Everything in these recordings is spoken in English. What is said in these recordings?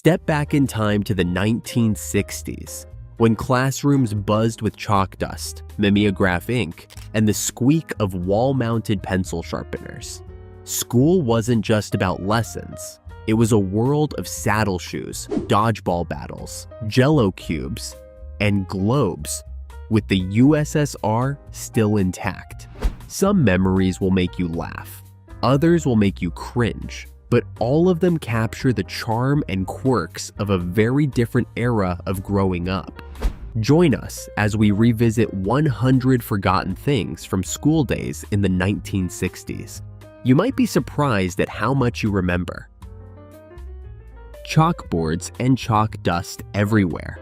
Step back in time to the 1960s, when classrooms buzzed with chalk dust, mimeograph ink, and the squeak of wall-mounted pencil sharpeners. School wasn't just about lessons. It was a world of saddle shoes, dodgeball battles, Jell-O cubes, and globes, with the USSR still intact. Some memories will make you laugh. Others will make you cringe. But all of them capture the charm and quirks of a very different era of growing up. Join us as we revisit 100 forgotten things from school days in the 1960s. You might be surprised at how much you remember. Chalkboards and chalk dust everywhere.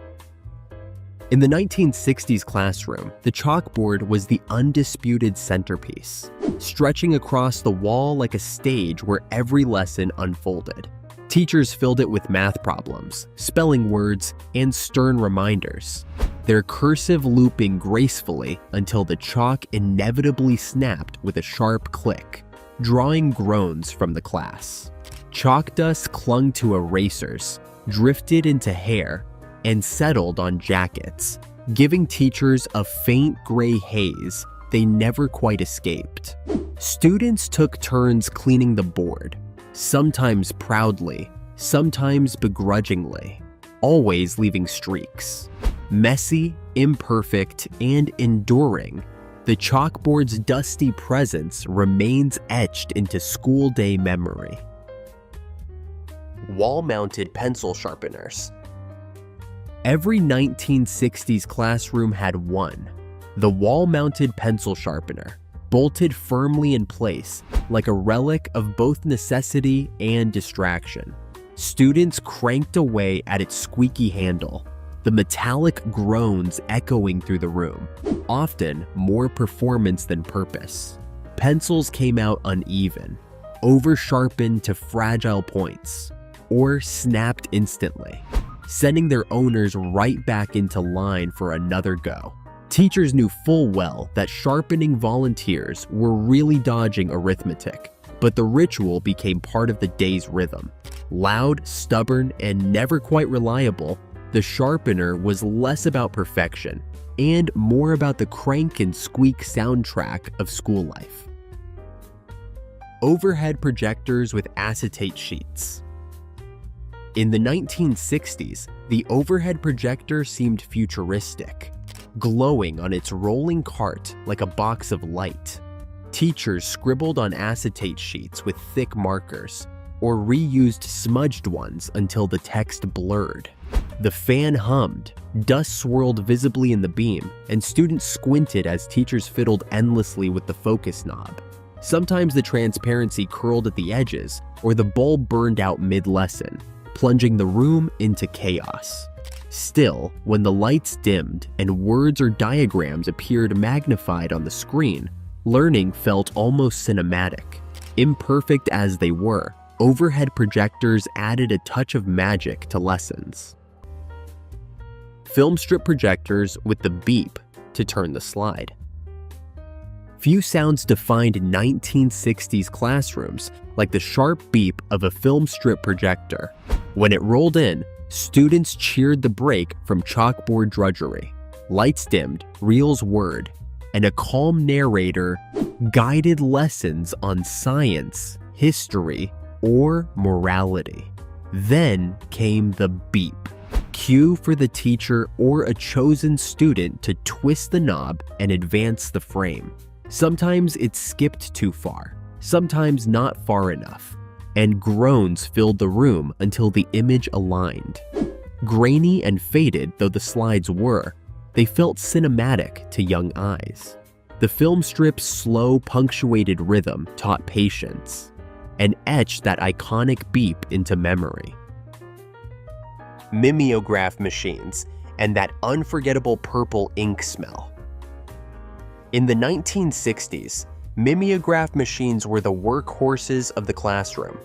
In the 1960s classroom, the chalkboard was the undisputed centerpiece, stretching across the wall like a stage where every lesson unfolded. Teachers filled it with math problems, spelling words, and stern reminders, their cursive looping gracefully until the chalk inevitably snapped with a sharp click, drawing groans from the class. Chalk dust clung to erasers, drifted into hair, and settled on jackets, giving teachers a faint gray haze they never quite escaped. Students took turns cleaning the board, sometimes proudly, sometimes begrudgingly, always leaving streaks. Messy, imperfect, and enduring, the chalkboard's dusty presence remains etched into school day memory. Wall-mounted pencil sharpeners. Every 1960s classroom had one, the wall-mounted pencil sharpener, bolted firmly in place like a relic of both necessity and distraction. Students cranked away at its squeaky handle, the metallic groans echoing through the room, often more performance than purpose. Pencils came out uneven, over-sharpened to fragile points, or snapped instantly, sending their owners right back into line for another go. Teachers knew full well that sharpening volunteers were really dodging arithmetic, but the ritual became part of the day's rhythm. Loud, stubborn, and never quite reliable, the sharpener was less about perfection and more about the crank and squeak soundtrack of school life. Overhead projectors with acetate sheets. In the 1960s, the overhead projector seemed futuristic, glowing on its rolling cart like a box of light. Teachers scribbled on acetate sheets with thick markers, or reused smudged ones until the text blurred. The fan hummed, dust swirled visibly in the beam, and students squinted as teachers fiddled endlessly with the focus knob. Sometimes the transparency curled at the edges, or the bulb burned out mid-lesson, plunging the room into chaos. Still, when the lights dimmed and words or diagrams appeared magnified on the screen, learning felt almost cinematic. Imperfect as they were, overhead projectors added a touch of magic to lessons. Film strip projectors with the beep to turn the slide. Few sounds defined 1960s classrooms like the sharp beep of a film strip projector. When it rolled in, students cheered the break from chalkboard drudgery. Lights dimmed, reels whirred, and a calm narrator guided lessons on science, history, or morality. Then came the beep. Cue for the teacher or a chosen student to twist the knob and advance the frame. Sometimes it skipped too far, sometimes not far enough, and groans filled the room until the image aligned. Grainy and faded though the slides were, they felt cinematic to young eyes. The film strip's slow, punctuated rhythm taught patience and etched that iconic beep into memory. Mimeograph machines and that unforgettable purple ink smell. In the 1960s, mimeograph machines were the workhorses of the classroom,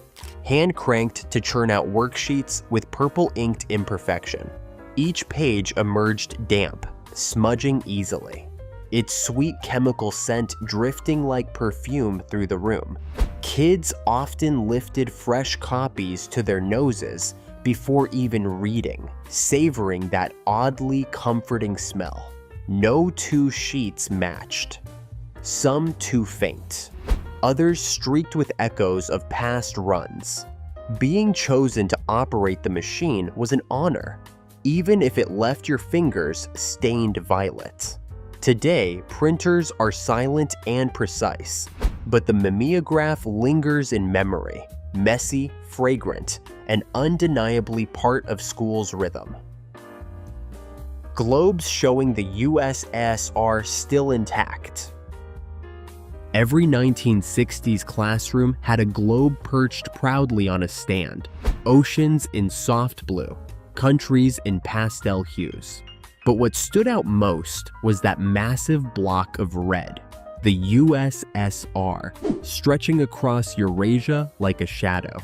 hand-cranked to churn out worksheets with purple-inked imperfection. Each page emerged damp, smudging easily, its sweet chemical scent drifting like perfume through the room. Kids often lifted fresh copies to their noses before even reading, savoring that oddly comforting smell. No two sheets matched. Some too faint. Others streaked with echoes of past runs. Being chosen to operate the machine was an honor, even if it left your fingers stained violet. Today, printers are silent and precise, but the mimeograph lingers in memory, messy, fragrant, and undeniably part of school's rhythm. Globes showing the USSR still intact. Every 1960s classroom had a globe perched proudly on a stand, oceans in soft blue, countries in pastel hues. But what stood out most was that massive block of red, the USSR, stretching across Eurasia like a shadow.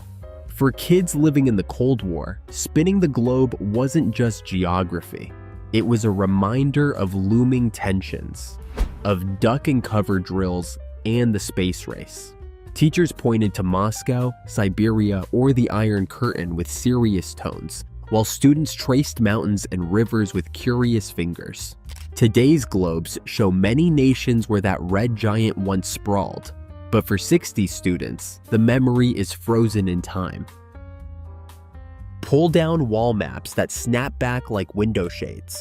For kids living in the Cold War, spinning the globe wasn't just geography. It was a reminder of looming tensions, of duck and cover drills, and the space race. Teachers pointed to Moscow, Siberia, or the Iron Curtain with serious tones, while students traced mountains and rivers with curious fingers. Today's globes show many nations where that red giant once sprawled, but for 60 students, the memory is frozen in time. Pull-down wall maps that snap back like window shades.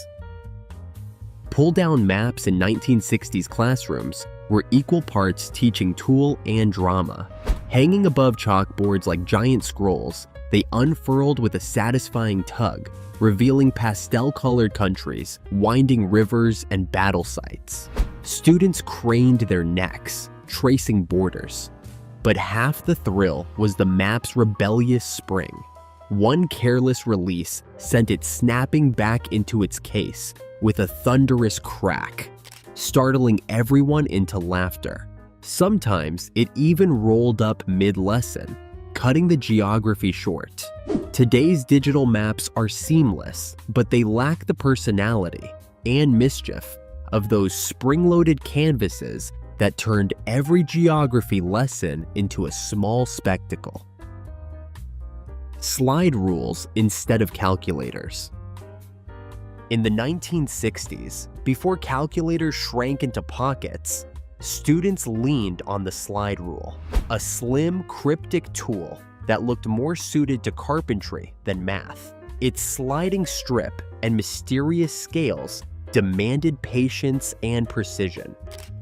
Pull-down maps in 1960s classrooms were equal parts teaching tool and drama. Hanging above chalkboards like giant scrolls, they unfurled with a satisfying tug, revealing pastel-colored countries, winding rivers, and battle sites. Students craned their necks, tracing borders. But half the thrill was the map's rebellious spring. One careless release sent it snapping back into its case with a thunderous crack, startling everyone into laughter. Sometimes it even rolled up mid-lesson, cutting the geography short. Today's digital maps are seamless, but they lack the personality and mischief of those spring-loaded canvases that turned every geography lesson into a small spectacle. Slide rules instead of calculators. In the 1960s, before calculators shrank into pockets, students leaned on the slide rule, a slim, cryptic tool that looked more suited to carpentry than math. Its sliding strip and mysterious scales demanded patience and precision,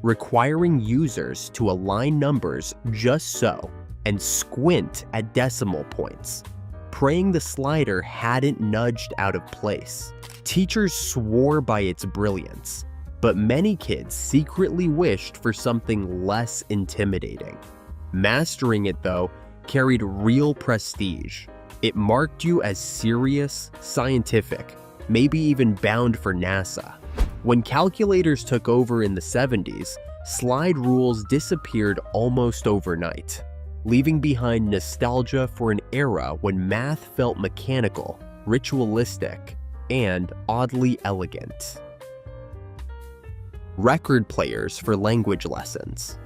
requiring users to align numbers just so and squint at decimal points, praying the slider hadn't nudged out of place. Teachers swore by its brilliance, but many kids secretly wished for something less intimidating. Mastering it, though, carried real prestige. It marked you as serious, scientific, maybe even bound for NASA. When calculators took over in the 70s, slide rules disappeared almost overnight, leaving behind nostalgia for an era when math felt mechanical, ritualistic, and oddly elegant. Record players for language lessons.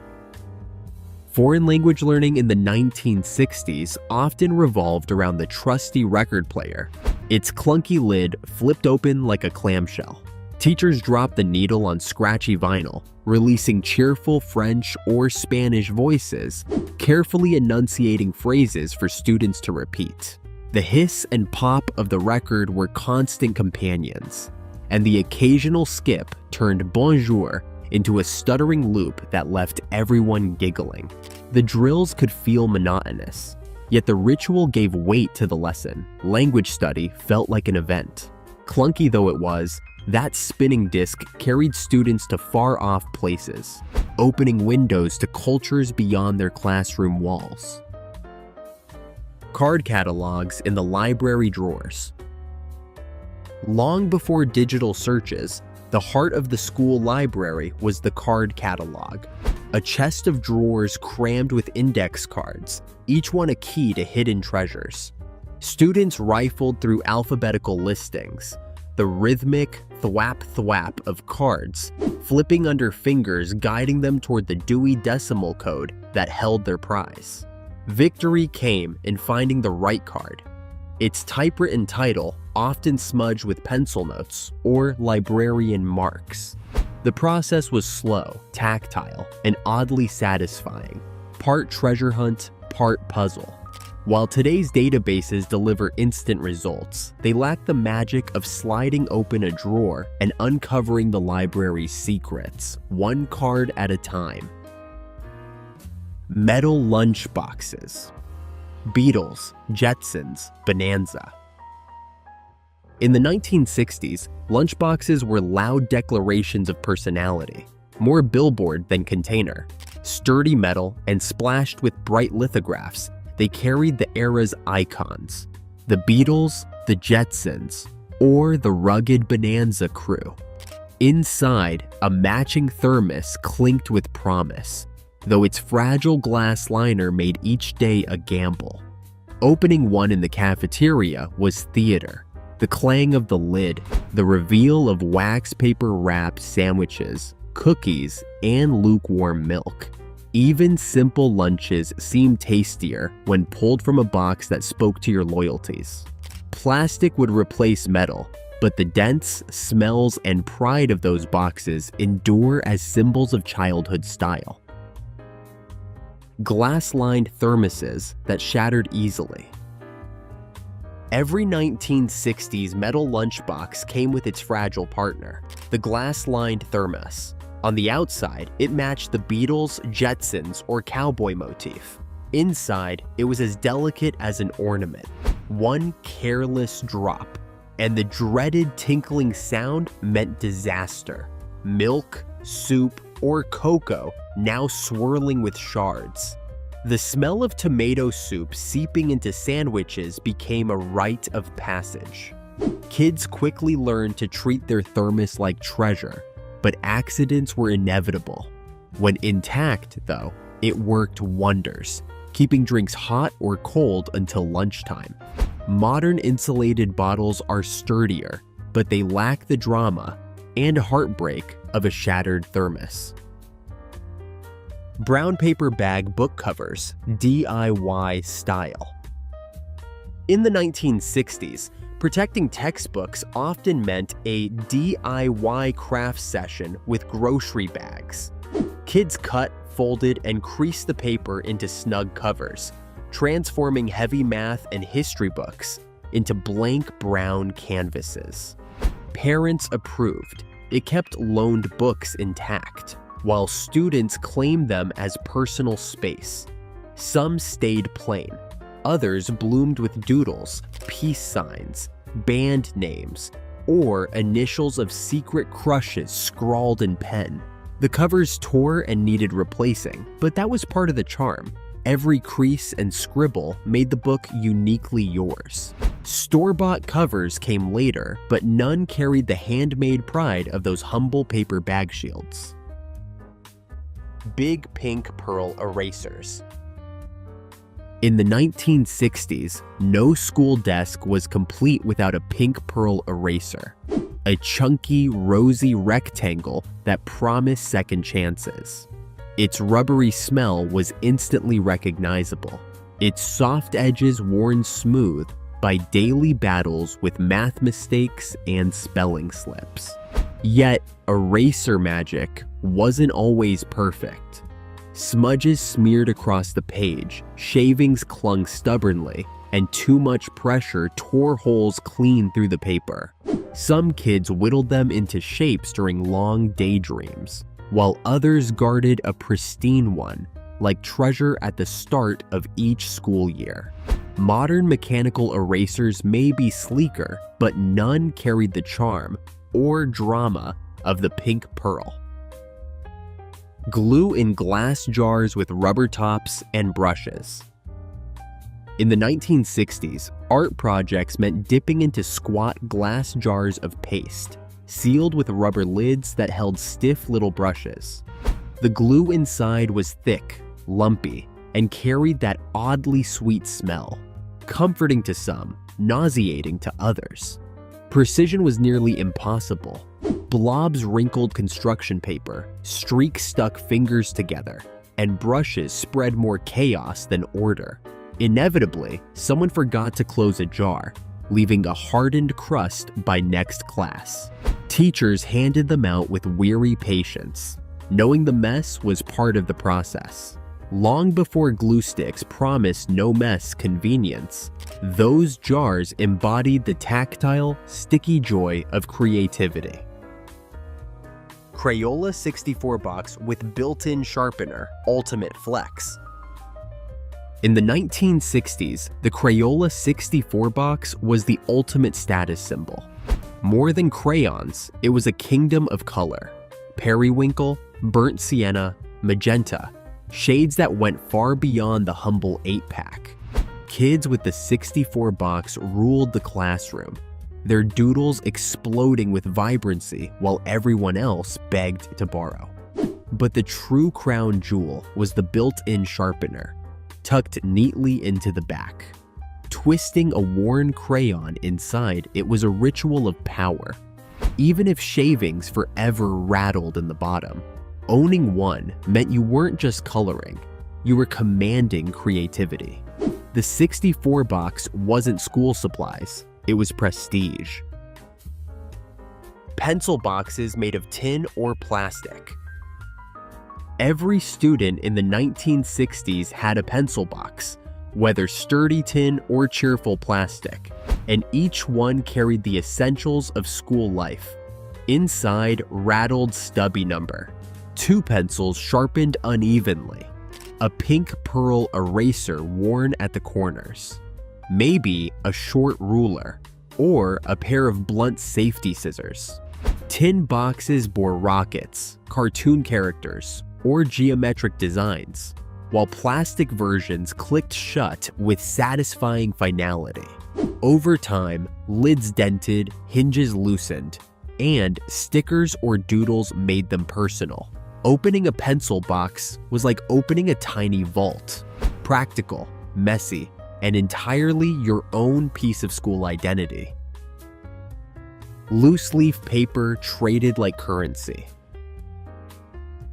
Foreign language learning in the 1960s often revolved around the trusty record player. Its clunky lid flipped open like a clamshell. Teachers dropped the needle on scratchy vinyl, releasing cheerful French or Spanish voices, carefully enunciating phrases for students to repeat. The hiss and pop of the record were constant companions, and the occasional skip turned bonjour into a stuttering loop that left everyone giggling. The drills could feel monotonous, yet the ritual gave weight to the lesson. Language study felt like an event. Clunky though it was, that spinning disc carried students to far-off places, opening windows to cultures beyond their classroom walls. Card catalogs in the library drawers. Long before digital searches, the heart of the school library was the card catalog, a chest of drawers crammed with index cards, each one a key to hidden treasures. Students rifled through alphabetical listings, the rhythmic thwap-thwap of cards, flipping under fingers guiding them toward the Dewey Decimal Code that held their prize. Victory came in finding the right card. its typewritten title often smudged with pencil notes or librarian marks. The process was slow, tactile, and oddly satisfying, part treasure hunt, part puzzle. While today's databases deliver instant results, they lack the magic of sliding open a drawer and uncovering the library's secrets, one card at a time. Metal lunch boxes. Beatles, Jetsons, Bonanza. In the 1960s, lunchboxes were loud declarations of personality, more billboard than container. Sturdy metal and splashed with bright lithographs, they carried the era's icons: the Beatles, the Jetsons, or the rugged Bonanza crew. Inside, a matching thermos clinked with promise, though its fragile glass liner made each day a gamble. Opening one in the cafeteria was theater. The clang of the lid, the reveal of wax paper wrapped sandwiches, cookies, and lukewarm milk. Even simple lunches seemed tastier when pulled from a box that spoke to your loyalties. Plastic would replace metal, but the dents, smells, and pride of those boxes endure as symbols of childhood style. Glass-lined thermoses that shattered easily. Every 1960s metal lunchbox came with its fragile partner, the glass-lined thermos. On the outside, it matched the Beatles, Jetsons, or cowboy motif. Inside, it was as delicate as an ornament. One careless drop, and the dreaded tinkling sound meant disaster. Milk, soup, or cocoa now swirling with shards. The smell of tomato soup seeping into sandwiches became a rite of passage. Kids quickly learned to treat their thermos like treasure, but accidents were inevitable. When intact, though, it worked wonders, keeping drinks hot or cold until lunchtime. Modern insulated bottles are sturdier, but they lack the drama and heartbreak of a shattered thermos. Brown paper bag book covers, DIY style. In the 1960s, protecting textbooks often meant a DIY craft session with grocery bags. Kids cut, folded, and creased the paper into snug covers, transforming heavy math and history books into blank brown canvases. Parents approved. It kept loaned books intact, while students claimed them as personal space. Some stayed plain. Others bloomed with doodles, peace signs, band names, or initials of secret crushes scrawled in pen. The covers tore and needed replacing, but that was part of the charm. Every crease and scribble made the book uniquely yours. Store-bought covers came later, but none carried the handmade pride of those humble paper bag shields. Big pink pearl erasers. In the 1960s, no school desk was complete without a pink pearl eraser, a chunky, rosy rectangle that promised second chances. Its rubbery smell was instantly recognizable, its soft edges worn smooth by daily battles with math mistakes and spelling slips. Yet, eraser magic wasn't always perfect. Smudges smeared across the page, shavings clung stubbornly, and too much pressure tore holes clean through the paper. Some kids whittled them into shapes during long daydreams, while others guarded a pristine one, like treasure at the start of each school year. Modern mechanical erasers may be sleeker, but none carried the charm or drama of the pink pearl. Glue in glass jars with rubber tops and brushes. In the 1960s, art projects meant dipping into squat glass jars of paste, sealed with rubber lids that held stiff little brushes. The glue inside was thick, lumpy, and carried that oddly sweet smell, comforting to some, nauseating to others. Precision was nearly impossible. Blobs wrinkled construction paper, streaks stuck fingers together, and brushes spread more chaos than order. Inevitably, someone forgot to close a jar, leaving a hardened crust by next class. Teachers handed them out with weary patience, knowing the mess was part of the process. Long before glue sticks promised no mess convenience, those jars embodied the tactile, sticky joy of creativity. Crayola 64 box with built-in sharpener, ultimate flex. In the 1960s, the Crayola 64 box was the ultimate status symbol. More than crayons, it was a kingdom of color. Periwinkle, burnt sienna, magenta, shades that went far beyond the humble 8-pack. Kids with the 64 box ruled the classroom, their doodles exploding with vibrancy while everyone else begged to borrow. But the true crown jewel was the built-in sharpener, tucked neatly into the back. Twisting a worn crayon inside, it was a ritual of power. Even if shavings forever rattled in the bottom, owning one meant you weren't just coloring, you were commanding creativity. The 64 box wasn't school supplies, it was prestige. Pencil boxes made of tin or plastic. Every student in the 1960s had a pencil box, whether sturdy tin or cheerful plastic, and each one carried the essentials of school life. Inside, rattled stubby number, 2 pencils sharpened unevenly, a pink pearl eraser worn at the corners, maybe a short ruler, or a pair of blunt safety scissors. Tin boxes bore rockets, cartoon characters, or geometric designs, while plastic versions clicked shut with satisfying finality. Over time, lids dented, hinges loosened, and stickers or doodles made them personal. Opening a pencil box was like opening a tiny vault, practical, messy, and entirely your own piece of school identity. Loose-leaf paper traded like currency.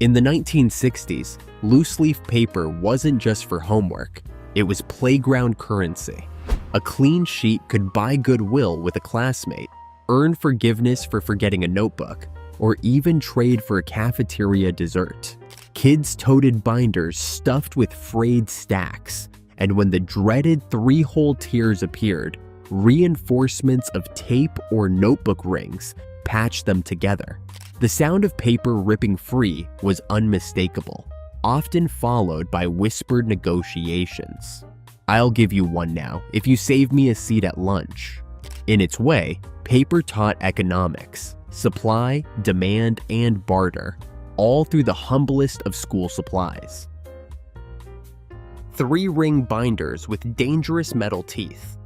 In the 1960s, loose-leaf paper wasn't just for homework, it was playground currency. A clean sheet could buy goodwill with a classmate, earn forgiveness for forgetting a notebook, or even trade for a cafeteria dessert. Kids toted binders stuffed with frayed stacks, and when the dreaded 3-hole tears appeared, reinforcements of tape or notebook rings patched them together. The sound of paper ripping free was unmistakable, often followed by whispered negotiations. "I'll give you one now if you save me a seat at lunch." In its way, paper taught economics, supply, demand, and barter, all through the humblest of school supplies. 3-ring binders with dangerous metal teeth.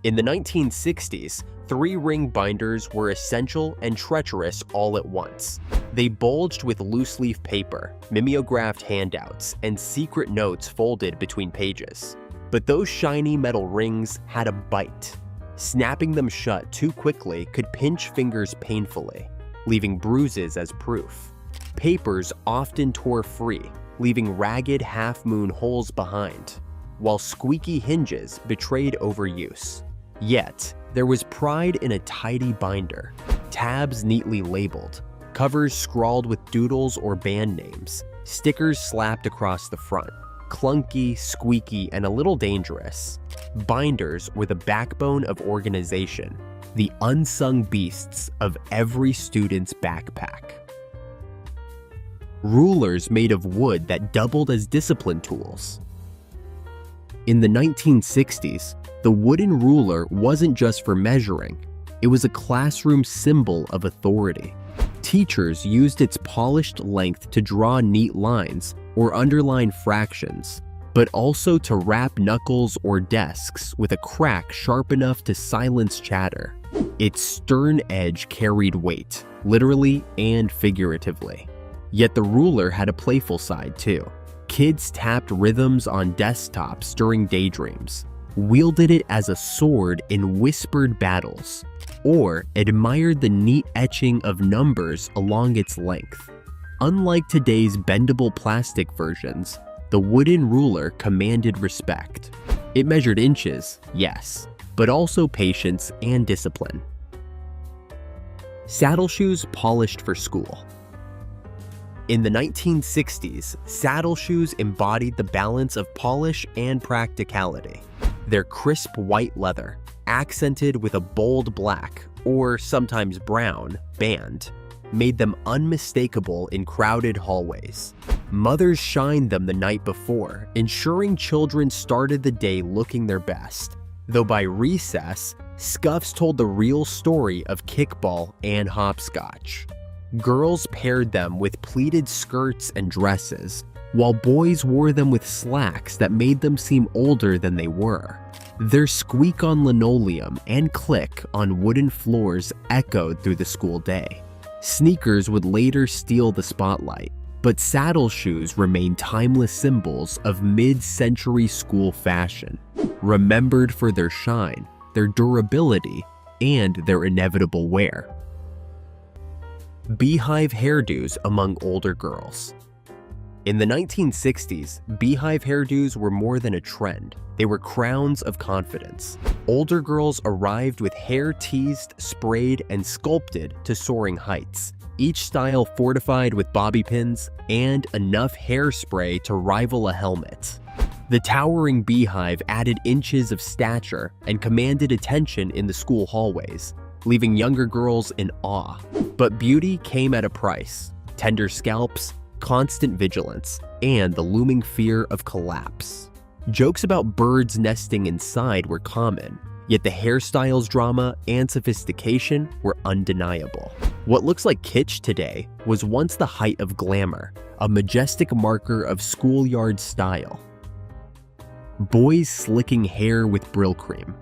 In the 1960s, 3-ring binders were essential and treacherous all at once. They bulged with loose-leaf paper, mimeographed handouts, and secret notes folded between pages. But those shiny metal rings had a bite. Snapping them shut too quickly could pinch fingers painfully, leaving bruises as proof. Papers often tore free, leaving ragged half-moon holes behind, while squeaky hinges betrayed overuse. Yet, there was pride in a tidy binder, tabs neatly labeled, covers scrawled with doodles or band names, stickers slapped across the front. Clunky, squeaky, and a little dangerous, binders were the backbone of organization, the unsung beasts of every student's backpack. Rulers made of wood that doubled as discipline tools. In the 1960s, the wooden ruler wasn't just for measuring, it was a classroom symbol of authority. Teachers used its polished length to draw neat lines or underline fractions, but also to wrap knuckles or desks with a crack sharp enough to silence chatter. Its stern edge carried weight, literally and figuratively. Yet the ruler had a playful side too. Kids tapped rhythms on desktops during daydreams, wielded it as a sword in whispered battles, or admired the neat etching of numbers along its length. Unlike today's bendable plastic versions, the wooden ruler commanded respect. It measured inches, yes, but also patience and discipline. Saddle shoes polished for school. In the 1960s, saddle shoes embodied the balance of polish and practicality. Their crisp white leather, accented with a bold black, or sometimes brown, band, made them unmistakable in crowded hallways. Mothers shined them the night before, ensuring children started the day looking their best, though by recess, scuffs told the real story of kickball and hopscotch. Girls paired them with pleated skirts and dresses, while boys wore them with slacks that made them seem older than they were. Their squeak on linoleum and click on wooden floors echoed through the school day. Sneakers would later steal the spotlight, but saddle shoes remain timeless symbols of mid-century school fashion, remembered for their shine, their durability, and their inevitable wear. Beehive hairdos among older girls. In the 1960s, beehive hairdos were more than a trend. They were crowns of confidence. Older girls arrived with hair teased, sprayed, and sculpted to soaring heights, each style fortified with bobby pins and enough hairspray to rival a helmet. The towering beehive added inches of stature and commanded attention in the school hallways, leaving younger girls in awe. But beauty came at a price: tender scalps, constant vigilance, and the looming fear of collapse. Jokes about birds nesting inside were common, yet the hairstyles drama and sophistication were undeniable. What looks like kitsch today was once the height of glamour, a majestic marker of schoolyard style. Boys slicking hair with Brill cream.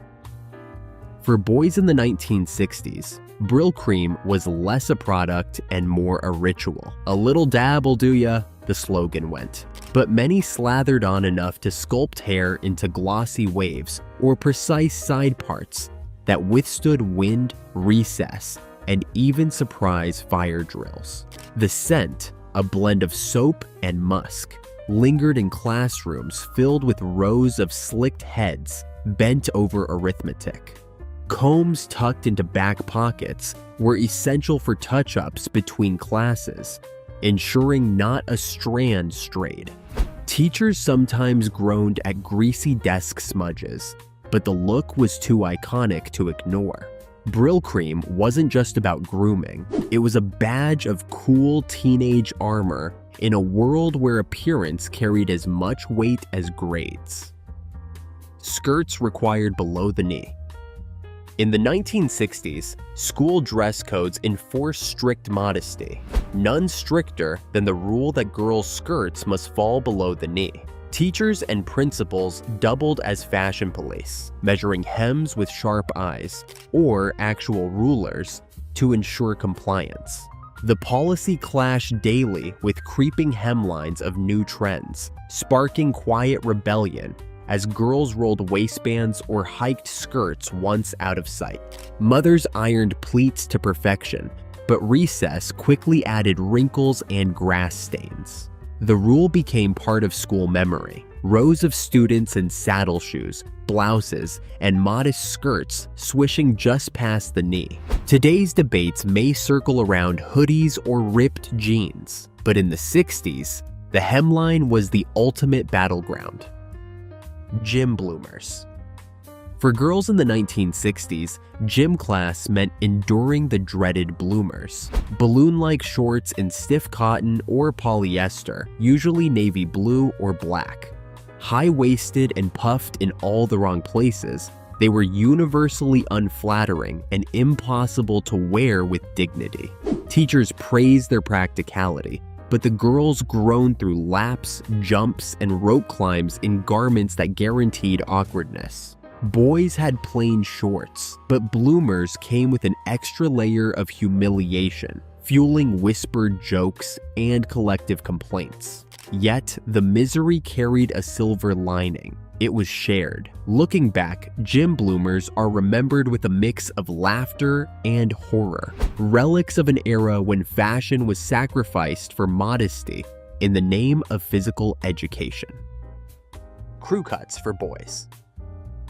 For boys in the 1960s, Brill cream was less a product and more a ritual. "A little dab will do ya," the slogan went. But many slathered on enough to sculpt hair into glossy waves or precise side parts that withstood wind, recess, and even surprise fire drills. The scent, a blend of soap and musk, lingered in classrooms filled with rows of slicked heads bent over arithmetic. Combs tucked into back pockets were essential for touch-ups between classes, ensuring not a strand strayed. Teachers sometimes groaned at greasy desk smudges, but the look was too iconic to ignore. Brill cream wasn't just about grooming, it was a badge of cool teenage armor in a world where appearance carried as much weight as grades. Skirts required below the knee. In the 1960s, school dress codes enforced strict modesty, none stricter than the rule that girls' skirts must fall below the knee. Teachers and principals doubled as fashion police, measuring hems with sharp eyes, or actual rulers, to ensure compliance. The policy clashed daily with creeping hemlines of new trends, sparking quiet rebellion as girls rolled waistbands or hiked skirts once out of sight. Mothers ironed pleats to perfection, but recess quickly added wrinkles and grass stains. The rule became part of school memory. Rows of students in saddle shoes, blouses, and modest skirts swishing just past the knee. Today's debates may circle around hoodies or ripped jeans, but in the 60s, the hemline was the ultimate battleground. Gym bloomers. For girls in the 1960s, gym class meant enduring the dreaded bloomers. Balloon-like shorts in stiff cotton or polyester, usually navy blue or black. High-waisted and puffed in all the wrong places, they were universally unflattering and impossible to wear with dignity. Teachers praised their practicality, but the girls groaned through laps, jumps, and rope climbs in garments that guaranteed awkwardness. Boys had plain shorts, but bloomers came with an extra layer of humiliation, fueling whispered jokes and collective complaints. Yet, the misery carried a silver lining. It was shared. Looking back, gym bloomers are remembered with a mix of laughter and horror, relics of an era when fashion was sacrificed for modesty in the name of physical education. Crew cuts for boys.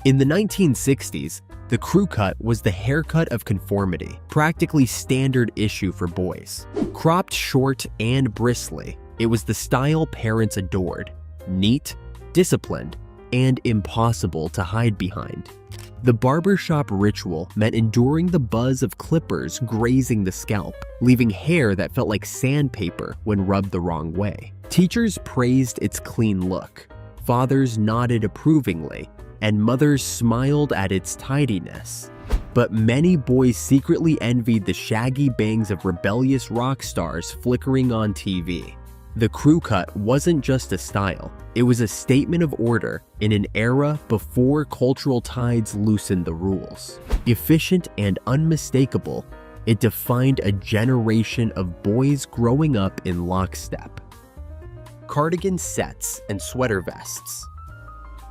In the 1960s, the crew cut was the haircut of conformity, practically standard issue for boys. Cropped short and bristly, it was the style parents adored, neat, disciplined, and impossible to hide behind. The barbershop ritual meant enduring the buzz of clippers grazing the scalp, leaving hair that felt like sandpaper when rubbed the wrong way. Teachers praised its clean look, fathers nodded approvingly, and mothers smiled at its tidiness. But many boys secretly envied the shaggy bangs of rebellious rock stars flickering on TV. The crew cut wasn't just a style, it was a statement of order in an era before cultural tides loosened the rules. Efficient and unmistakable, it defined a generation of boys growing up in lockstep. Cardigan sets and sweater vests.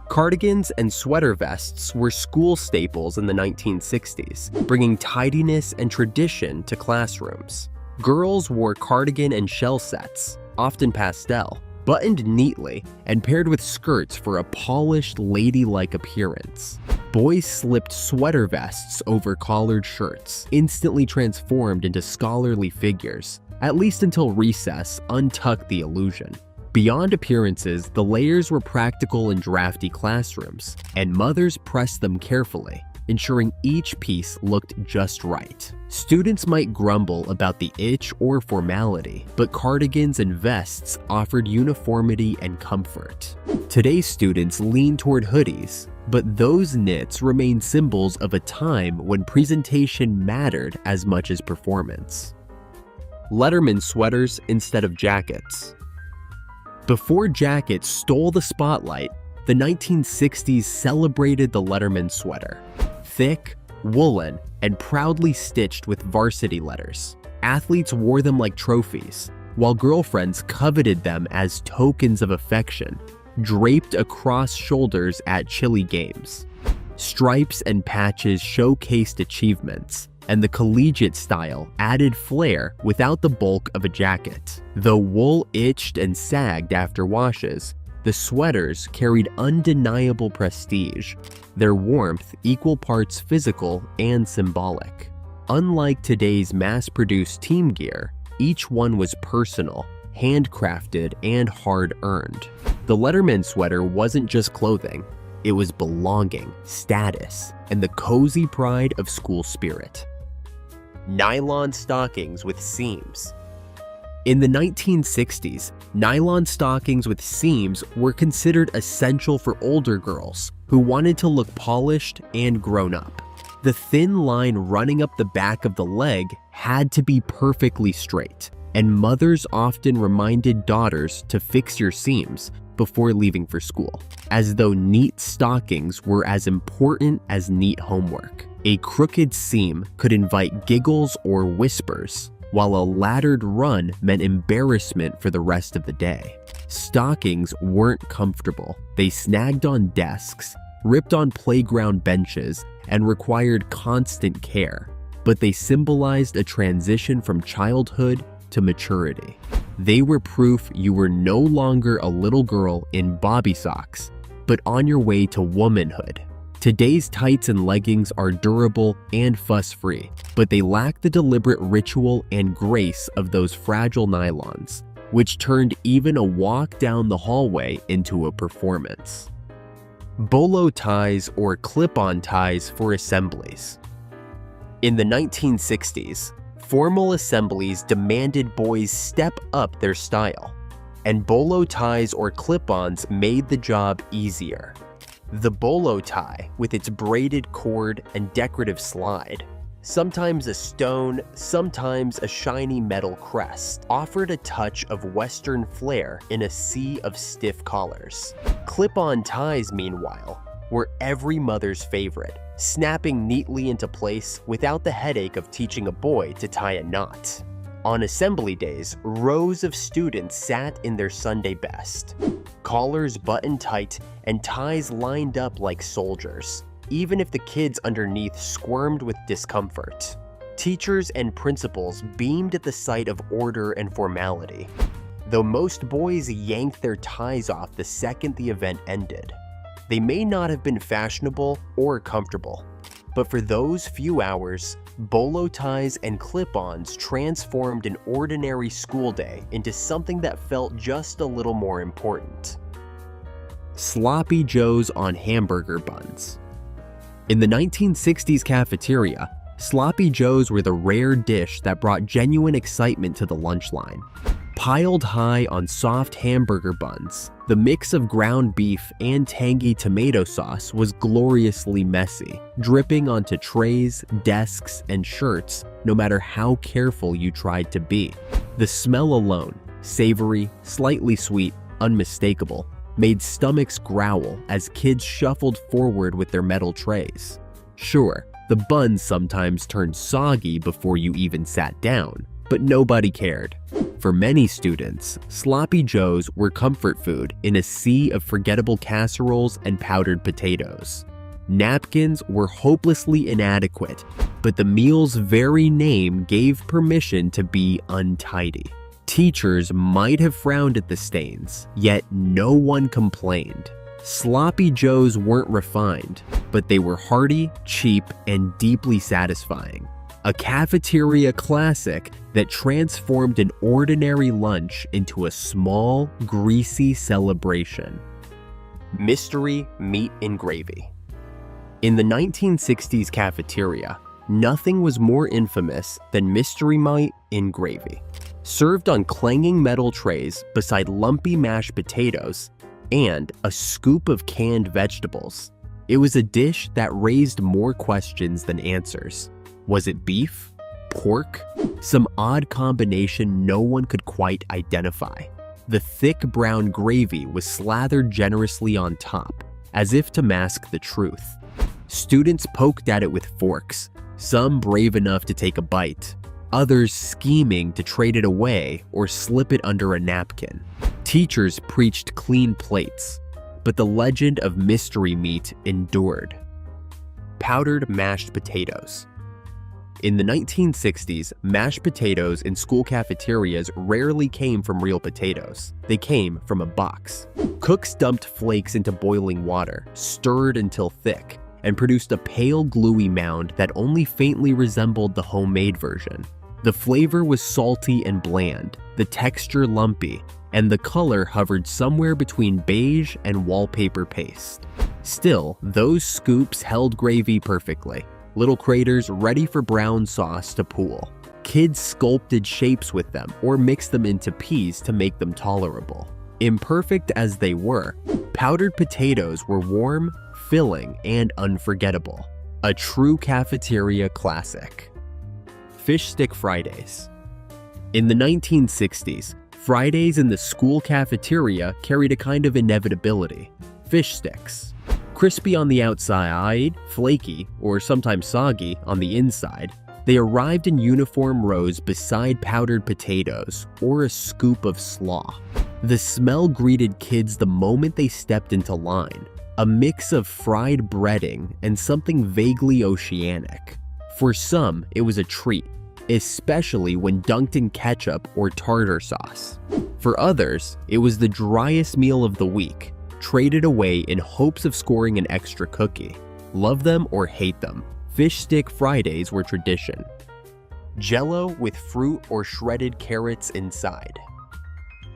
Cardigans and sweater vests were school staples in the 1960s, bringing tidiness and tradition to classrooms. Girls wore cardigan and shell sets, often pastel, buttoned neatly and paired with skirts for a polished, ladylike appearance. Boys slipped sweater vests over collared shirts, instantly transformed into scholarly figures, at least until recess untucked the illusion. Beyond appearances, the layers were practical in drafty classrooms, and mothers pressed them carefully, ensuring each piece looked just right. Students might grumble about the itch or formality, but cardigans and vests offered uniformity and comfort. Today's students lean toward hoodies, but those knits remain symbols of a time when presentation mattered as much as performance. Letterman sweaters instead of jackets. Before jackets stole the spotlight, the 1960s celebrated the Letterman sweater. Thick, woolen, and proudly stitched with varsity letters. Athletes wore them like trophies, while girlfriends coveted them as tokens of affection, draped across shoulders at chilly games. Stripes and patches showcased achievements, and the collegiate style added flair without the bulk of a jacket. Though wool itched and sagged after washes, the sweaters carried undeniable prestige, their warmth equal parts physical and symbolic. Unlike today's mass-produced team gear, each one was personal, handcrafted, and hard-earned. The Letterman sweater wasn't just clothing, it was belonging, status, and the cozy pride of school spirit. Nylon stockings with seams. In the 1960s, nylon stockings with seams were considered essential for older girls who wanted to look polished and grown up. The thin line running up the back of the leg had to be perfectly straight, and mothers often reminded daughters to fix your seams before leaving for school, as though neat stockings were as important as neat homework. A crooked seam could invite giggles or whispers, while a laddered run meant embarrassment for the rest of the day. Stockings weren't comfortable. They snagged on desks, ripped on playground benches, and required constant care, but they symbolized a transition from childhood to maturity. They were proof you were no longer a little girl in bobby socks, but on your way to womanhood. Today's tights and leggings are durable and fuss-free, but they lack the deliberate ritual and grace of those fragile nylons, which turned even a walk down the hallway into a performance. Bolo ties or clip-on ties for assemblies. In the 1960s, formal assemblies demanded boys step up their style, and bolo ties or clip-ons made the job easier. The bolo tie, with its braided cord and decorative slide, sometimes a stone, sometimes a shiny metal crest, offered a touch of Western flair in a sea of stiff collars. Clip-on ties, meanwhile, were every mother's favorite, snapping neatly into place without the headache of teaching a boy to tie a knot. On assembly days, rows of students sat in their Sunday best, collars buttoned tight and ties lined up like soldiers, even if the kids underneath squirmed with discomfort. Teachers and principals beamed at the sight of order and formality. though most boys yanked their ties off the second the event ended. They may not have been fashionable or comfortable, but for those few hours, bolo ties and clip-ons transformed an ordinary school day into something that felt just a little more important. Sloppy Joes on hamburger buns. In the 1960s cafeteria, Sloppy Joes were the rare dish that brought genuine excitement to the lunch line. Piled high on soft hamburger buns, the mix of ground beef and tangy tomato sauce was gloriously messy, dripping onto trays, desks, and shirts no matter how careful you tried to be. The smell alone, savory, slightly sweet, unmistakable, made stomachs growl as kids shuffled forward with their metal trays. Sure, the buns sometimes turned soggy before you even sat down, but nobody cared. For many students, Sloppy Joes were comfort food in a sea of forgettable casseroles and powdered potatoes. Napkins were hopelessly inadequate, but the meal's very name gave permission to be untidy. Teachers might have frowned at the stains, yet no one complained. Sloppy Joes weren't refined, but they were hearty, cheap, and deeply satisfying. A cafeteria classic that transformed an ordinary lunch into a small, greasy celebration. Mystery meat and gravy. In the 1960s cafeteria, nothing was more infamous than mystery meat and gravy. Served on clanging metal trays beside lumpy mashed potatoes and a scoop of canned vegetables, it was a dish that raised more questions than answers. Was it beef? Pork? Some odd combination no one could quite identify. The thick brown gravy was slathered generously on top, as if to mask the truth. Students poked at it with forks, some brave enough to take a bite, others scheming to trade it away or slip it under a napkin. Teachers preached clean plates, but the legend of mystery meat endured. Powdered mashed potatoes. In the 1960s, mashed potatoes in school cafeterias rarely came from real potatoes. They came from a box. Cooks dumped flakes into boiling water, stirred until thick, and produced a pale gluey mound that only faintly resembled the homemade version. The flavor was salty and bland, the texture lumpy, and the color hovered somewhere between beige and wallpaper paste. Still, those scoops held gravy perfectly. Little craters ready for brown sauce to pool. Kids sculpted shapes with them or mixed them into peas to make them tolerable. Imperfect as they were, powdered potatoes were warm, filling, and unforgettable. A true cafeteria classic. Fish Stick Fridays. In the 1960s, Fridays in the school cafeteria carried a kind of inevitability. Fish sticks. Crispy on the outside, flaky, or sometimes soggy on the inside, they arrived in uniform rows beside powdered potatoes or a scoop of slaw. The smell greeted kids the moment they stepped into line, a mix of fried breading and something vaguely oceanic. For some, it was a treat, especially when dunked in ketchup or tartar sauce. For others, it was the driest meal of the week, traded away in hopes of scoring an extra cookie. Love them or hate them, Fish Stick Fridays were tradition. Jell-O with fruit or shredded carrots inside.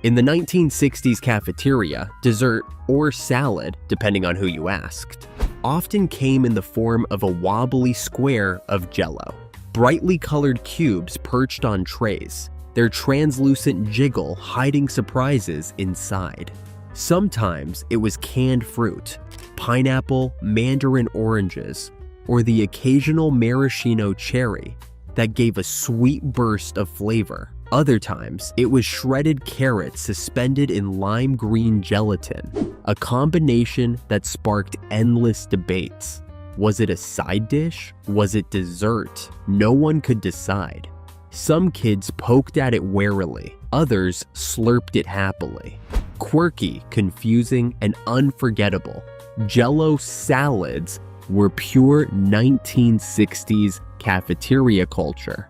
In the 1960s cafeteria, dessert, or salad, depending on who you asked, often came in the form of a wobbly square of Jell-O. Brightly colored cubes perched on trays, their translucent jiggle hiding surprises inside. Sometimes it was canned fruit, pineapple, mandarin oranges, or the occasional maraschino cherry that gave a sweet burst of flavor. Other times, it was shredded carrots suspended in lime green gelatin, a combination that sparked endless debates. Was it a side dish? Was it dessert? No one could decide. Some kids poked at it warily, others slurped it happily. Quirky, confusing, and unforgettable, Jell-O salads were pure 1960s cafeteria culture.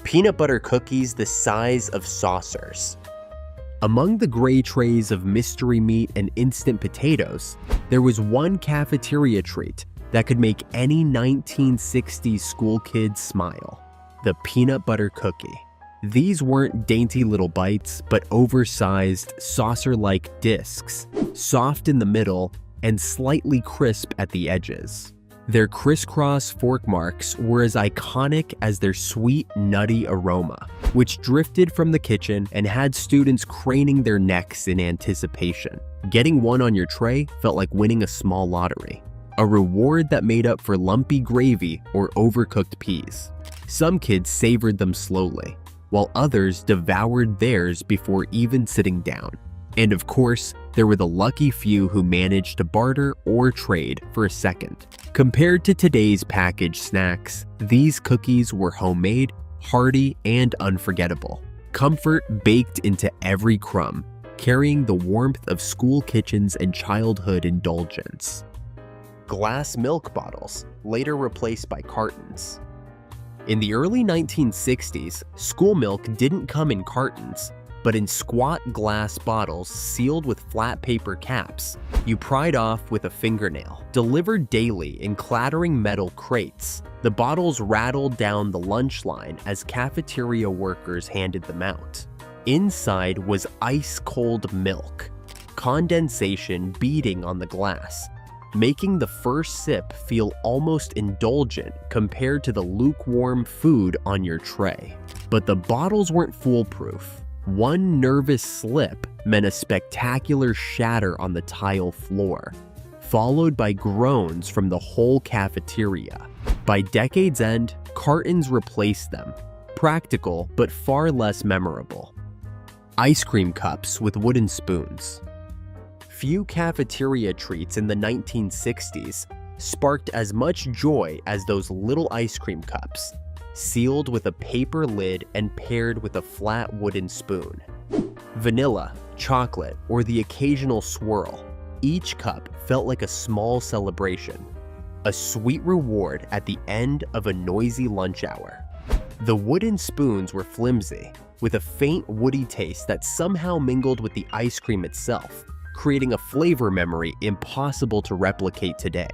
Peanut butter cookies the size of saucers. Among the gray trays of mystery meat and instant potatoes, there was one cafeteria treat that could make any 1960s school kid smile: the peanut butter cookie. These weren't dainty little bites, but oversized, saucer-like discs, soft in the middle and slightly crisp at the edges. Their crisscross fork marks were as iconic as their sweet, nutty aroma, which drifted from the kitchen and had students craning their necks in anticipation. Getting one on your tray felt like winning a small lottery, a reward that made up for lumpy gravy or overcooked peas. Some kids savored them slowly, while others devoured theirs before even sitting down. And of course, there were the lucky few who managed to barter or trade for a second. Compared to today's packaged snacks, these cookies were homemade, hearty, and unforgettable. Comfort baked into every crumb, carrying the warmth of school kitchens and childhood indulgence. Glass milk bottles, later replaced by cartons. In the early 1960s, school milk didn't come in cartons, but in squat glass bottles sealed with flat paper caps you pried off with a fingernail. Delivered daily in clattering metal crates, the bottles rattled down the lunch line as cafeteria workers handed them out. Inside was ice-cold milk, condensation beading on the glass, making the first sip feel almost indulgent compared to the lukewarm food on your tray. But the bottles weren't foolproof. One nervous slip meant a spectacular shatter on the tile floor, followed by groans from the whole cafeteria. By decade's end, cartons replaced them, practical but far less memorable. Ice cream cups with wooden spoons. Few cafeteria treats in the 1960s sparked as much joy as those little ice cream cups, sealed with a paper lid and paired with a flat wooden spoon. Vanilla, chocolate, or the occasional swirl, each cup felt like a small celebration, a sweet reward at the end of a noisy lunch hour. The wooden spoons were flimsy, with a faint woody taste that somehow mingled with the ice cream itself, creating a flavor memory impossible to replicate today.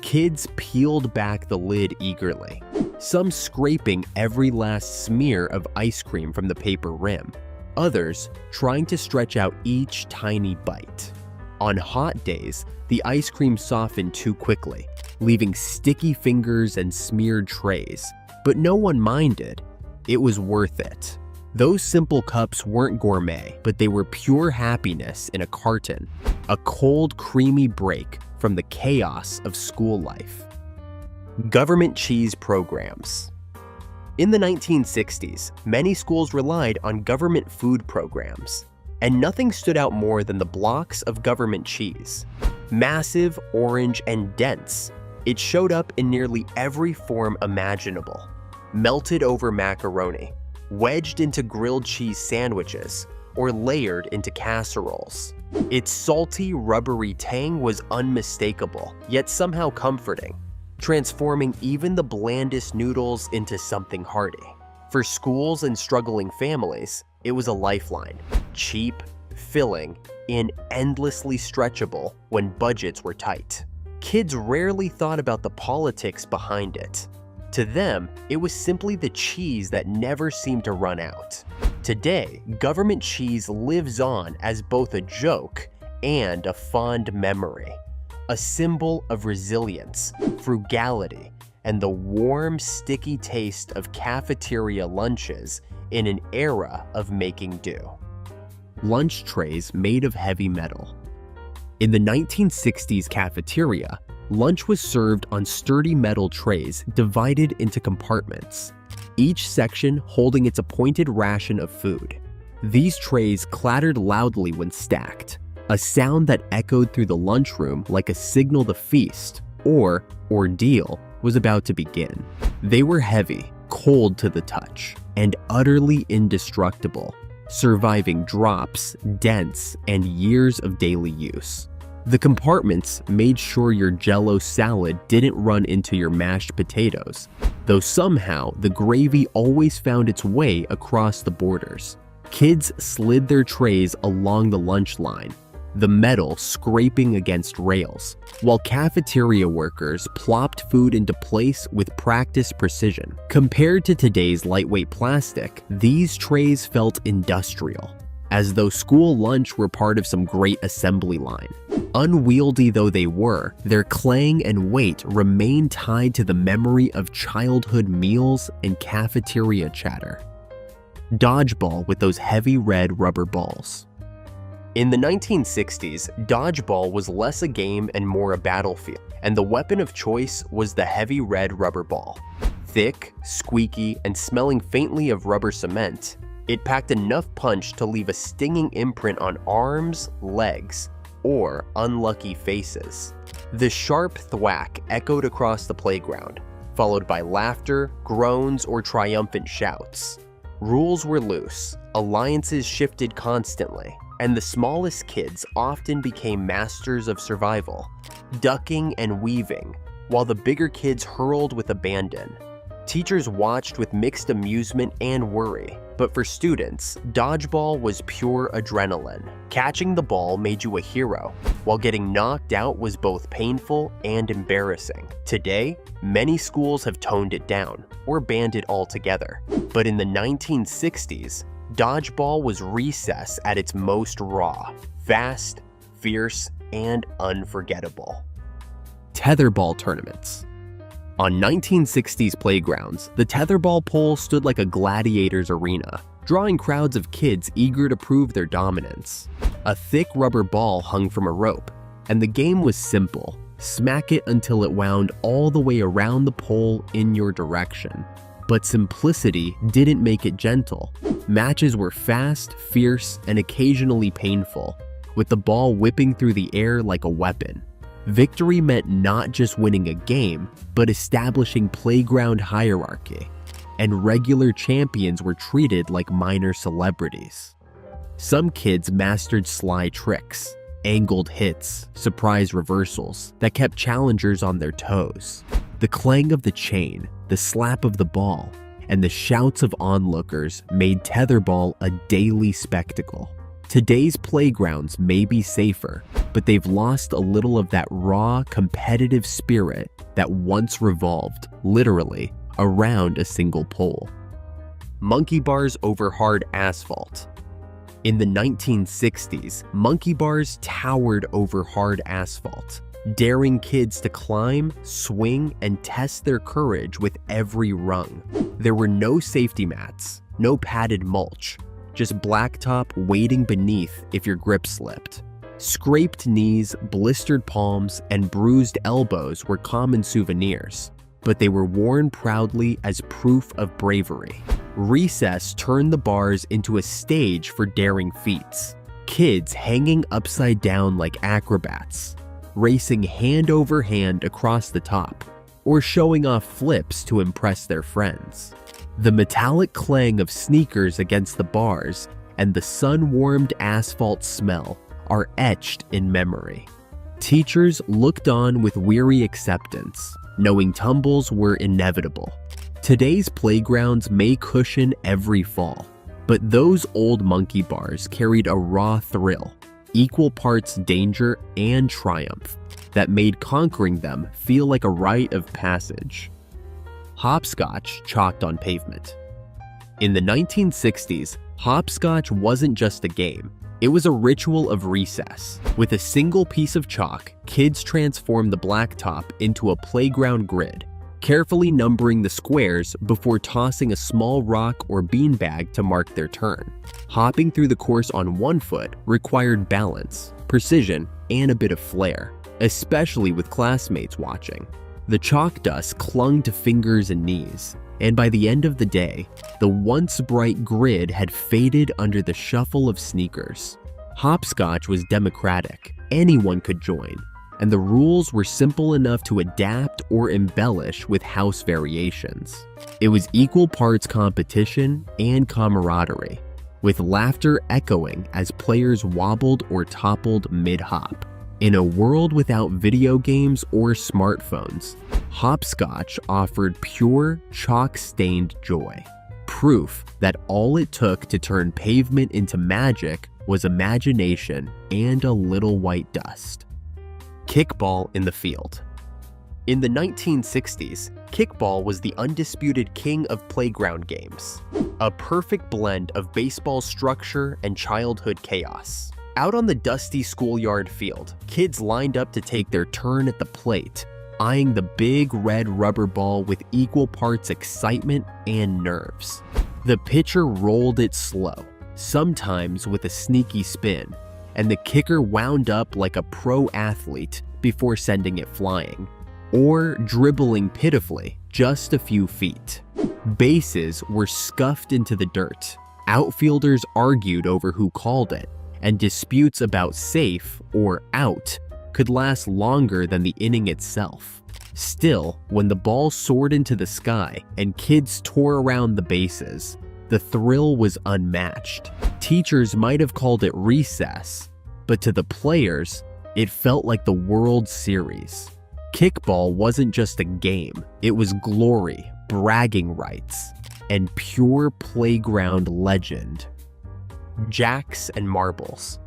Kids peeled back the lid eagerly, some scraping every last smear of ice cream from the paper rim, others trying to stretch out each tiny bite. On hot days, the ice cream softened too quickly, leaving sticky fingers and smeared trays, but no one minded. It was worth it. Those simple cups weren't gourmet, but they were pure happiness in a carton, a cold, creamy break from the chaos of school life. Government cheese programs. In the 1960s, many schools relied on government food programs, and nothing stood out more than the blocks of government cheese. Massive, orange, and dense, it showed up in nearly every form imaginable. Melted over macaroni, wedged into grilled cheese sandwiches, or layered into casseroles. Its salty, rubbery tang was unmistakable, yet somehow comforting, transforming even the blandest noodles into something hearty. For schools and struggling families, it was a lifeline, cheap, filling, and endlessly stretchable when budgets were tight. Kids rarely thought about the politics behind it. To them, it was simply the cheese that never seemed to run out. Today, government cheese lives on as both a joke and a fond memory, a symbol of resilience, frugality, and the warm, sticky taste of cafeteria lunches in an era of making do. Lunch trays made of heavy metal. In the 1960s cafeteria, lunch was served on sturdy metal trays divided into compartments, each section holding its appointed ration of food. These trays clattered loudly when stacked, a sound that echoed through the lunchroom like a signal the feast, or ordeal, was about to begin. They were heavy, cold to the touch, and utterly indestructible, surviving drops, dents, and years of daily use. The compartments made sure your Jell-O salad didn't run into your mashed potatoes, though somehow the gravy always found its way across the borders. Kids slid their trays along the lunch line, the metal scraping against rails, while cafeteria workers plopped food into place with practiced precision. Compared to today's lightweight plastic, these trays felt industrial, as though school lunch were part of some great assembly line. Unwieldy though they were, their clang and weight remained tied to the memory of childhood meals and cafeteria chatter. Dodgeball with those heavy red rubber balls. In the 1960s, dodgeball was less a game and more a battlefield, and the weapon of choice was the heavy red rubber ball. Thick, squeaky, and smelling faintly of rubber cement, it packed enough punch to leave a stinging imprint on arms, legs, or unlucky faces. The sharp thwack echoed across the playground, followed by laughter, groans, or triumphant shouts. Rules were loose, alliances shifted constantly, and the smallest kids often became masters of survival, ducking and weaving, while the bigger kids hurled with abandon. Teachers watched with mixed amusement and worry, but for students, dodgeball was pure adrenaline. Catching the ball made you a hero, while getting knocked out was both painful and embarrassing. Today, many schools have toned it down, or banned it altogether. But in the 1960s, dodgeball was recess at its most raw, fast, fierce, and unforgettable. Tetherball tournaments. On 1960s playgrounds, the tetherball pole stood like a gladiator's arena, drawing crowds of kids eager to prove their dominance. A thick rubber ball hung from a rope, and the game was simple. Smack it until it wound all the way around the pole in your direction. But simplicity didn't make it gentle. Matches were fast, fierce, and occasionally painful, with the ball whipping through the air like a weapon. Victory meant not just winning a game, but establishing playground hierarchy, and regular champions were treated like minor celebrities. Some kids mastered sly tricks, angled hits, surprise reversals that kept challengers on their toes. The clang of the chain, the slap of the ball, and the shouts of onlookers made tetherball a daily spectacle. Today's playgrounds may be safer, but they've lost a little of that raw, competitive spirit that once revolved, literally, around a single pole. Monkey bars over hard asphalt. In the 1960s, monkey bars towered over hard asphalt, daring kids to climb, swing, and test their courage with every rung. There were no safety mats, no padded mulch, just blacktop waiting beneath if your grip slipped. Scraped knees, blistered palms, and bruised elbows were common souvenirs, but they were worn proudly as proof of bravery. Recess turned the bars into a stage for daring feats. Kids hanging upside down like acrobats, racing hand over hand across the top, or showing off flips to impress their friends. The metallic clang of sneakers against the bars and the sun-warmed asphalt smell are etched in memory. Teachers looked on with weary acceptance, knowing tumbles were inevitable. Today's playgrounds may cushion every fall, but those old monkey bars carried a raw thrill, equal parts danger and triumph, that made conquering them feel like a rite of passage. Hopscotch chalked on pavement. In the 1960s, hopscotch wasn't just a game, it was a ritual of recess. With a single piece of chalk, kids transformed the blacktop into a playground grid, carefully numbering the squares before tossing a small rock or beanbag to mark their turn. Hopping through the course on one foot required balance, precision, and a bit of flair, especially with classmates watching. The chalk dust clung to fingers and knees, and by the end of the day, the once bright grid had faded under the shuffle of sneakers. Hopscotch was democratic, anyone could join, and the rules were simple enough to adapt or embellish with house variations. It was equal parts competition and camaraderie, with laughter echoing as players wobbled or toppled mid-hop. In a world without video games or smartphones, hopscotch offered pure, chalk-stained joy. proof that all it took to turn pavement into magic was imagination and a little white dust. Kickball in the field. In the 1960s, kickball was the undisputed king of playground games, a perfect blend of baseball structure and childhood chaos. Out on the dusty schoolyard field, kids lined up to take their turn at the plate, eyeing the big red rubber ball with equal parts excitement and nerves. The pitcher rolled it slow, sometimes with a sneaky spin, and the kicker wound up like a pro athlete before sending it flying, or dribbling pitifully just a few feet. Bases were scuffed into the dirt, outfielders argued over who called it, and disputes about safe or out could last longer than the inning itself. Still, when the ball soared into the sky and kids tore around the bases, the thrill was unmatched. Teachers might have called it recess, but to the players, it felt like the World Series. Kickball wasn't just a game, it was glory, bragging rights, and pure playground legend. Jacks and marbles.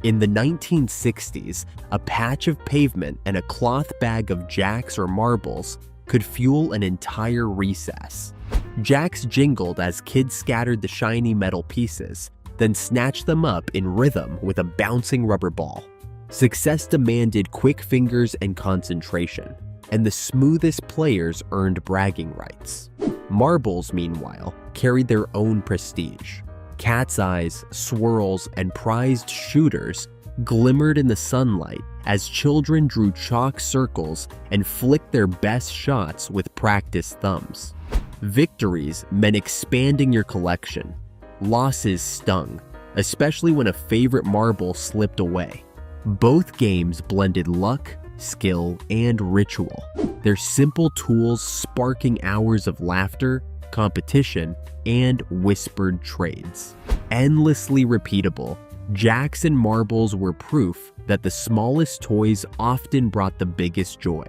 In the 1960s, a patch of pavement and a cloth bag of jacks or marbles could fuel an entire recess. Jacks jingled as kids scattered the shiny metal pieces, then snatched them up in rhythm with a bouncing rubber ball. Success demanded quick fingers and concentration, and the smoothest players earned bragging rights. Marbles, meanwhile, carried their own prestige. Cat's eyes, swirls, and prized shooters glimmered in the sunlight as children drew chalk circles and flicked their best shots with practiced thumbs. Victories meant expanding your collection. Losses stung, especially when a favorite marble slipped away. Both games blended luck, skill, and ritual, their simple tools sparking hours of laughter, competition, and whispered trades. Endlessly repeatable, jacks and marbles were proof that the smallest toys often brought the biggest joy.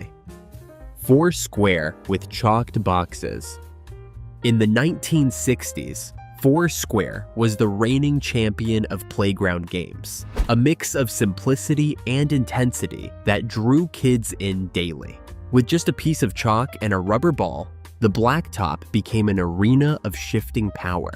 Four square with chalked boxes. In the 1960s, Foursquare was the reigning champion of playground games, a mix of simplicity and intensity that drew kids in daily. With just a piece of chalk and a rubber ball, the blacktop became an arena of shifting power.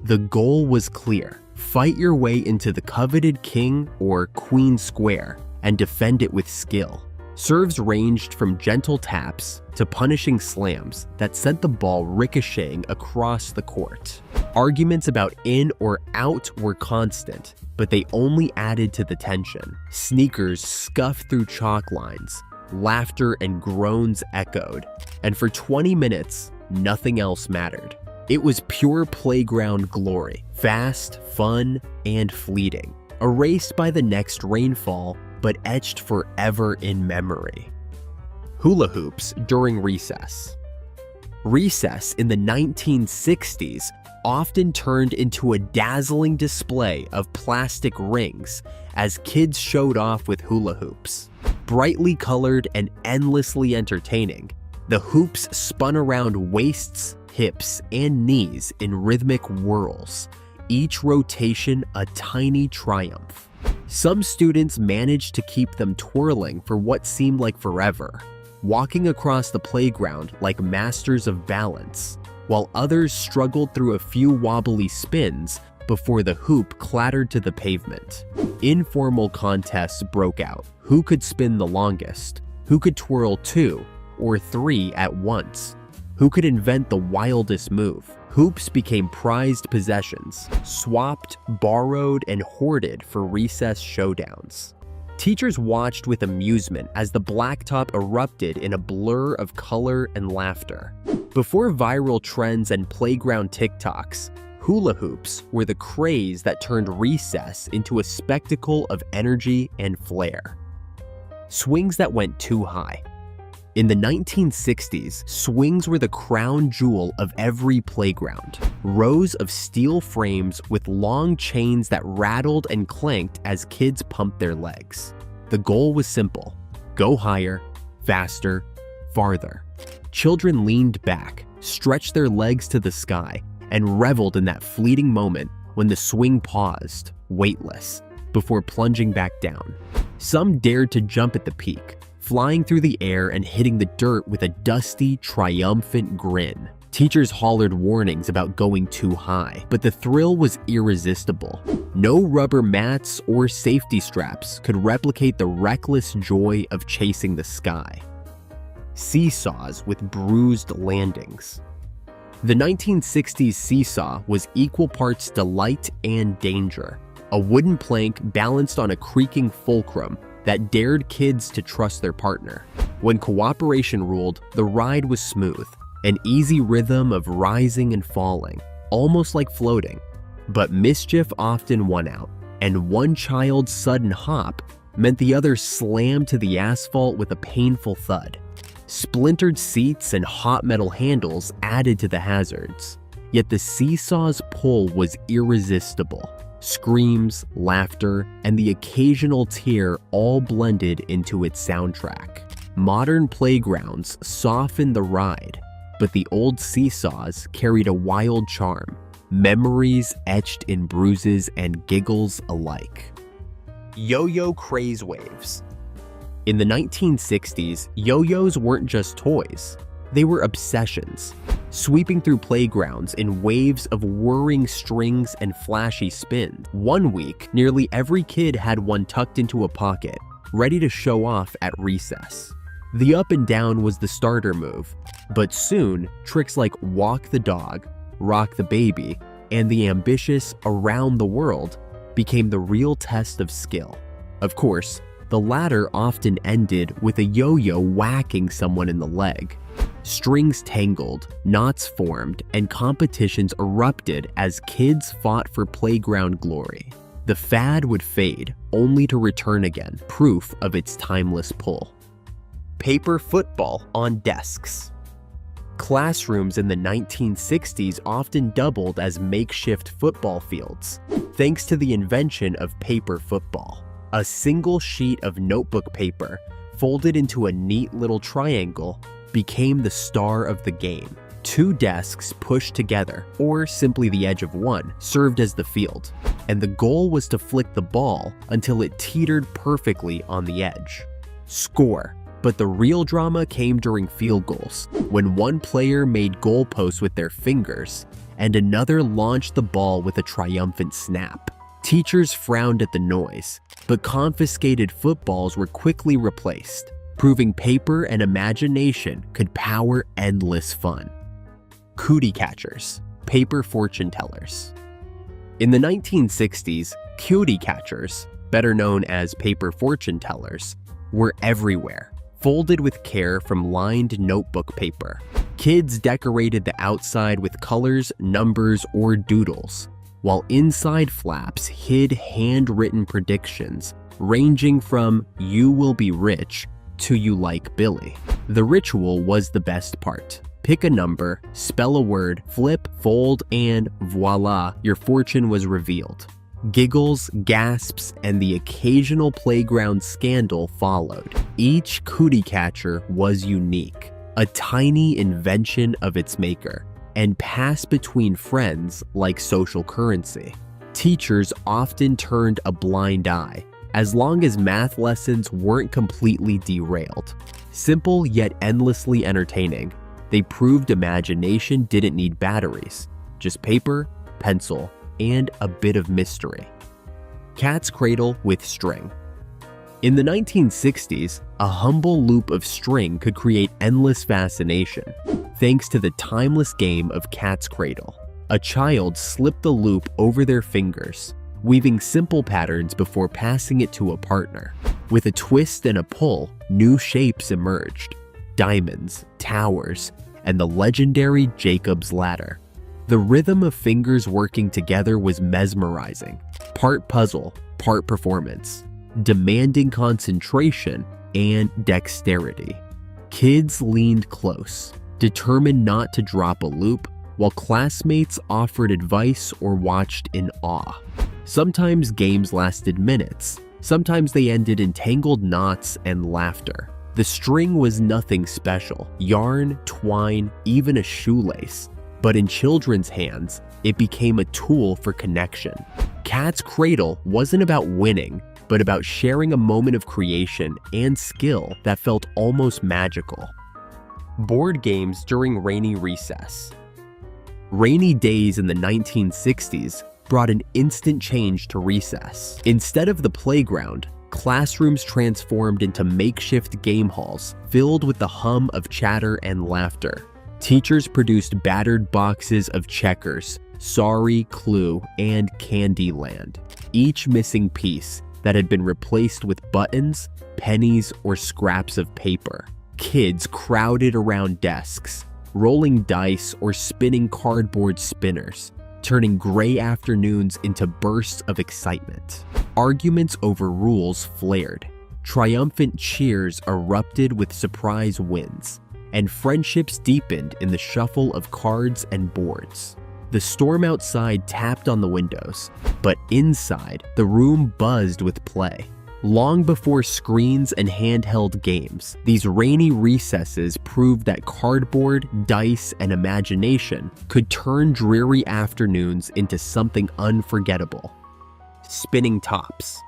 The goal was clear: fight your way into the coveted king or queen square and defend it with skill. Serves ranged from gentle taps to punishing slams that sent the ball ricocheting across the court. Arguments about in or out were constant, but they only added to the tension. Sneakers scuffed through chalk lines, laughter and groans echoed, and for 20 minutes, nothing else mattered. It was pure playground glory, fast, fun, and fleeting, erased by the next rainfall, but etched forever in memory. Hula hoops during recess. Recess in the 1960s often turned into a dazzling display of plastic rings as kids showed off with hula hoops. Brightly colored and endlessly entertaining, the hoops spun around waists, hips, and knees in rhythmic whirls, each rotation a tiny triumph. Some students managed to keep them twirling for what seemed like forever, walking across the playground like masters of balance, while others struggled through a few wobbly spins before the hoop clattered to the pavement. Informal contests broke out: who could spin the longest, who could twirl 2 or 3 at once, who could invent the wildest move. Hoops became prized possessions, swapped, borrowed, and hoarded for recess showdowns. Teachers watched with amusement as the blacktop erupted in a blur of color and laughter. Before viral trends and playground TikToks, hula hoops were the craze that turned recess into a spectacle of energy and flair. Swings that went too high. In the 1960s, swings were the crown jewel of every playground. Rows of steel frames with long chains that rattled and clanked as kids pumped their legs. The goal was simple: go higher, faster, farther. Children leaned back, stretched their legs to the sky, and reveled in that fleeting moment when the swing paused, weightless, before plunging back down. Some dared to jump at the peak, flying through the air and hitting the dirt with a dusty, triumphant grin. Teachers hollered warnings about going too high, but the thrill was irresistible. No rubber mats or safety straps could replicate the reckless joy of chasing the sky. Seesaws with bruised landings. The 1960s seesaw was equal parts delight and danger, a wooden plank balanced on a creaking fulcrum that dared kids to trust their partner. When cooperation ruled, the ride was smooth, an easy rhythm of rising and falling, almost like floating. But mischief often won out, and one child's sudden hop meant the other slammed to the asphalt with a painful thud. Splintered seats and hot metal handles added to the hazards, yet the seesaw's pull was irresistible. Screams, laughter, and the occasional tear all blended into its soundtrack. Modern playgrounds softened the ride, but the old seesaws carried a wild charm, memories etched in bruises and giggles alike. Yo-yo craze waves. In the 1960s, yo-yos weren't just toys. They were obsessions, sweeping through playgrounds in waves of whirring strings and flashy spins. One week, nearly every kid had one tucked into a pocket, ready to show off at recess. The up and down was the starter move, but soon, tricks like walk the dog, rock the baby, and the ambitious around the world became the real test of skill. Of course, the latter often ended with a yo-yo whacking someone in the leg. Strings tangled, knots formed, and competitions erupted as kids fought for playground glory. The fad would fade, only to return again, proof of its timeless pull. Paper football on desks. Classrooms in the 1960s often doubled as makeshift football fields, thanks to the invention of paper football. A single sheet of notebook paper, folded into a neat little triangle, became the star of the game. Two desks pushed together, or simply the edge of one, served as the field, and the goal was to flick the ball until it teetered perfectly on the edge. Score. But the real drama came during field goals, when one player made goalposts with their fingers, and another launched the ball with a triumphant snap. Teachers frowned at the noise, but confiscated footballs were quickly replaced, proving paper and imagination could power endless fun. Cootie catchers, paper fortune tellers. In the 1960s, cootie catchers, better known as paper fortune tellers, were everywhere. Folded with care from lined notebook paper. Kids decorated the outside with colors, numbers, or doodles, while inside flaps hid handwritten predictions ranging from "you will be rich" to "you like Billy." The ritual was the best part. Pick a number, spell a word, flip, fold, and voila, your fortune was revealed. Giggles, gasps, and the occasional playground scandal followed. Each cootie catcher was unique, a tiny invention of its maker, and passed between friends like social currency. Teachers often turned a blind eye, as long as math lessons weren't completely derailed. Simple yet endlessly entertaining, they proved imagination didn't need batteries, just paper, pencil, and a bit of mystery. Cat's cradle with string. In the 1960s, a humble loop of string could create endless fascination, thanks to the timeless game of cat's cradle. A child slipped the loop over their fingers, weaving simple patterns before passing it to a partner. With a twist and a pull, new shapes emerged: diamonds, towers, and the legendary Jacob's Ladder. The rhythm of fingers working together was mesmerizing, part puzzle, part performance, demanding concentration and dexterity. Kids leaned close, determined not to drop a loop, while classmates offered advice or watched in awe. Sometimes games lasted minutes, sometimes they ended in tangled knots and laughter. The string was nothing special, yarn, twine, even a shoelace. But in children's hands, it became a tool for connection. Cat's Cradle wasn't about winning, but about sharing a moment of creation and skill that felt almost magical. Board games during rainy recess. Rainy days in the 1960s brought an instant change to recess. Instead of the playground, classrooms transformed into makeshift game halls filled with the hum of chatter and laughter. Teachers produced battered boxes of checkers, Sorry, Clue, and Candyland, each missing piece that had been replaced with buttons, pennies, or scraps of paper. Kids crowded around desks, rolling dice or spinning cardboard spinners, turning gray afternoons into bursts of excitement. Arguments over rules flared. Triumphant cheers erupted with surprise wins, and friendships deepened in the shuffle of cards and boards. The storm outside tapped on the windows, but inside, the room buzzed with play. Long before screens and handheld games, these rainy recesses proved that cardboard, dice, and imagination could turn dreary afternoons into something unforgettable. Spinning tops.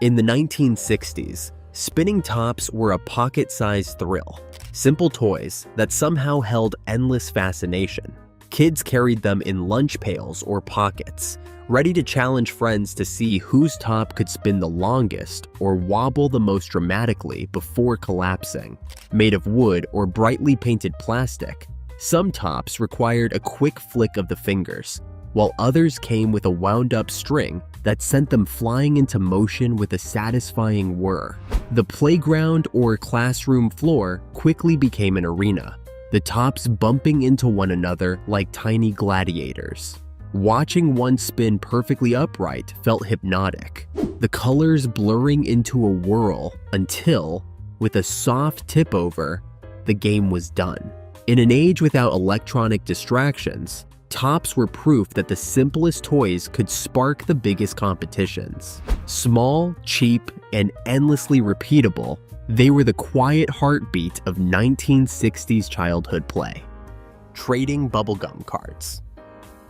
In the 1960s, spinning tops were a pocket-sized thrill. Simple toys that somehow held endless fascination. Kids carried them in lunch pails or pockets, ready to challenge friends to see whose top could spin the longest or wobble the most dramatically before collapsing. Made of wood or brightly painted plastic, some tops required a quick flick of the fingers, while others came with a wound-up string that sent them flying into motion with a satisfying whir. The playground or classroom floor quickly became an arena, the tops bumping into one another like tiny gladiators. Watching one spin perfectly upright felt hypnotic, the colors blurring into a whirl until, with a soft tip-over, the game was done. In an age without electronic distractions, tops were proof that the simplest toys could spark the biggest competitions. Small, cheap, and endlessly repeatable, they were the quiet heartbeat of 1960s childhood play. Trading bubblegum cards.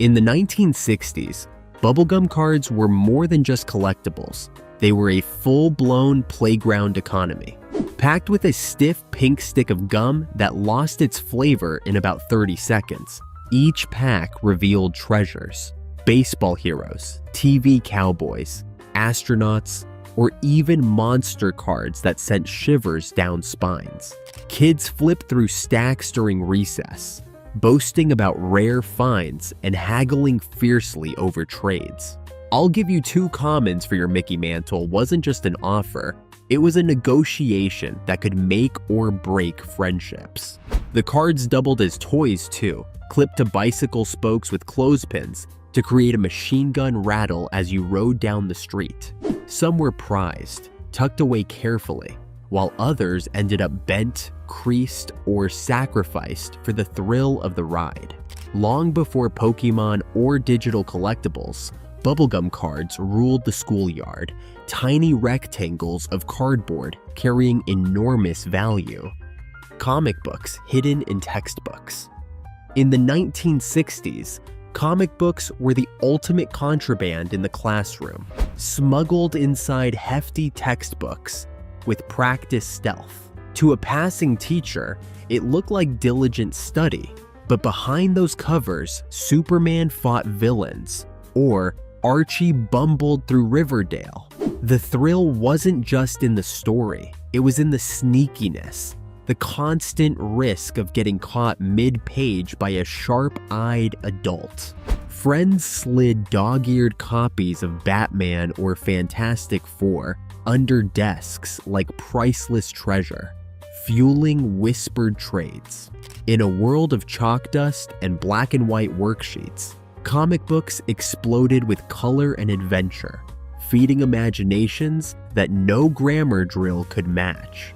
In the 1960s, bubblegum cards were more than just collectibles. They were a full-blown playground economy, packed with a stiff pink stick of gum that lost its flavor in about 30 seconds. Each pack revealed treasures, baseball heroes, TV cowboys, astronauts, or even monster cards that sent shivers down spines. Kids flipped through stacks during recess, boasting about rare finds and haggling fiercely over trades. "I'll give you 2 commons for your Mickey Mantle" wasn't just an offer, it was a negotiation that could make or break friendships. The cards doubled as toys too, clipped to bicycle spokes with clothespins to create a machine gun rattle as you rode down the street. Some were prized, tucked away carefully, while others ended up bent, creased, or sacrificed for the thrill of the ride. Long before Pokemon or digital collectibles, bubblegum cards ruled the schoolyard, tiny rectangles of cardboard carrying enormous value. Comic books hidden in textbooks. In the 1960s, comic books were the ultimate contraband in the classroom, smuggled inside hefty textbooks with practiced stealth. To a passing teacher, it looked like diligent study, but behind those covers, Superman fought villains, or Archie bumbled through Riverdale. The thrill wasn't just in the story, it was in the sneakiness, the constant risk of getting caught mid-page by a sharp-eyed adult. Friends slid dog-eared copies of Batman or Fantastic Four under desks like priceless treasure, fueling whispered trades. In a world of chalk dust and black and white worksheets, comic books exploded with color and adventure, feeding imaginations that no grammar drill could match.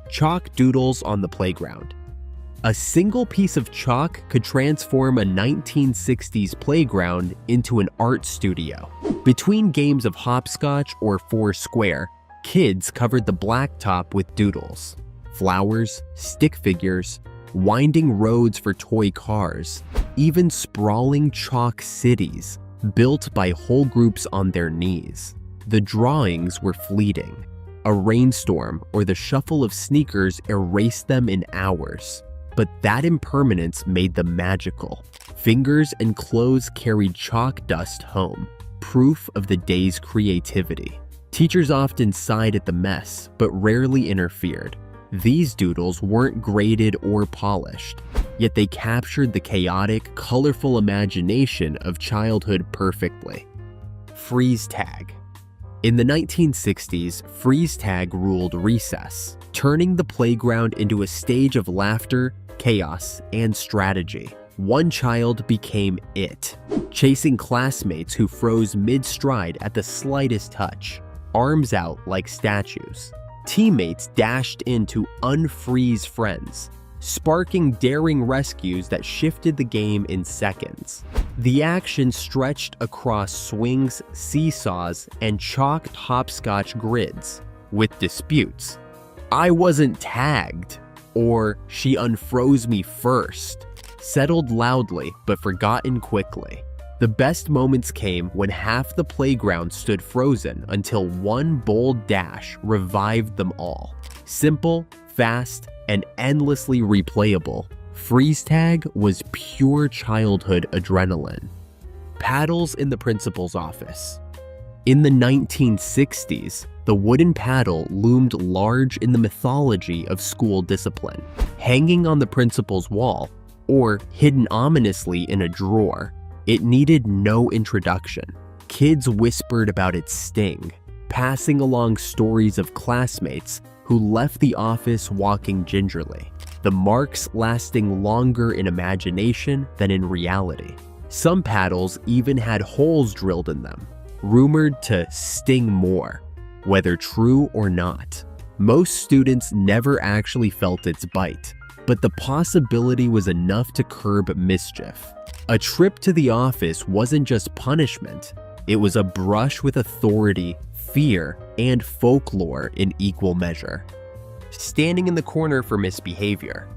Chalk doodles on the playground. A single piece of chalk could transform a 1960s playground into an art studio. Between games of hopscotch or Foursquare, kids covered the blacktop with doodles. Flowers, stick figures, winding roads for toy cars. even sprawling chalk cities built by whole groups on their knees. The drawings were fleeting. A rainstorm or the shuffle of sneakers erased them in hours. But that impermanence made them magical. Fingers and clothes carried chalk dust home, proof of the day's creativity. Teachers often sighed at the mess, but rarely interfered. These doodles weren't graded or polished, yet they captured the chaotic, colorful imagination of childhood perfectly. Freeze tag. In the 1960s, freeze tag ruled recess, turning the playground into a stage of laughter, chaos, and strategy. One child became it, chasing classmates who froze mid-stride at the slightest touch, arms out like statues. Teammates dashed in to unfreeze friends, sparking daring rescues that shifted the game in seconds. The action stretched across swings, seesaws, and chalked hopscotch grids, with disputes. "I wasn't tagged," or "she unfroze me first," settled loudly but forgotten quickly. The best moments came when half the playground stood frozen until one bold dash revived them all. Simple, fast, and endlessly replayable, freeze tag was pure childhood adrenaline. Paddles in the principal's office. In the 1960s, the wooden paddle loomed large in the mythology of school discipline, hanging on the principal's wall or hidden ominously in a drawer. It needed no introduction. Kids whispered about its sting, passing along stories of classmates who left the office walking gingerly, the marks lasting longer in imagination than in reality. Some paddles even had holes drilled in them, rumored to sting more, whether true or not. Most students never actually felt its bite, but the possibility was enough to curb mischief. A trip to the office wasn't just punishment, it was a brush with authority, fear, and folklore in equal measure. Standing in the corner for misbehavior.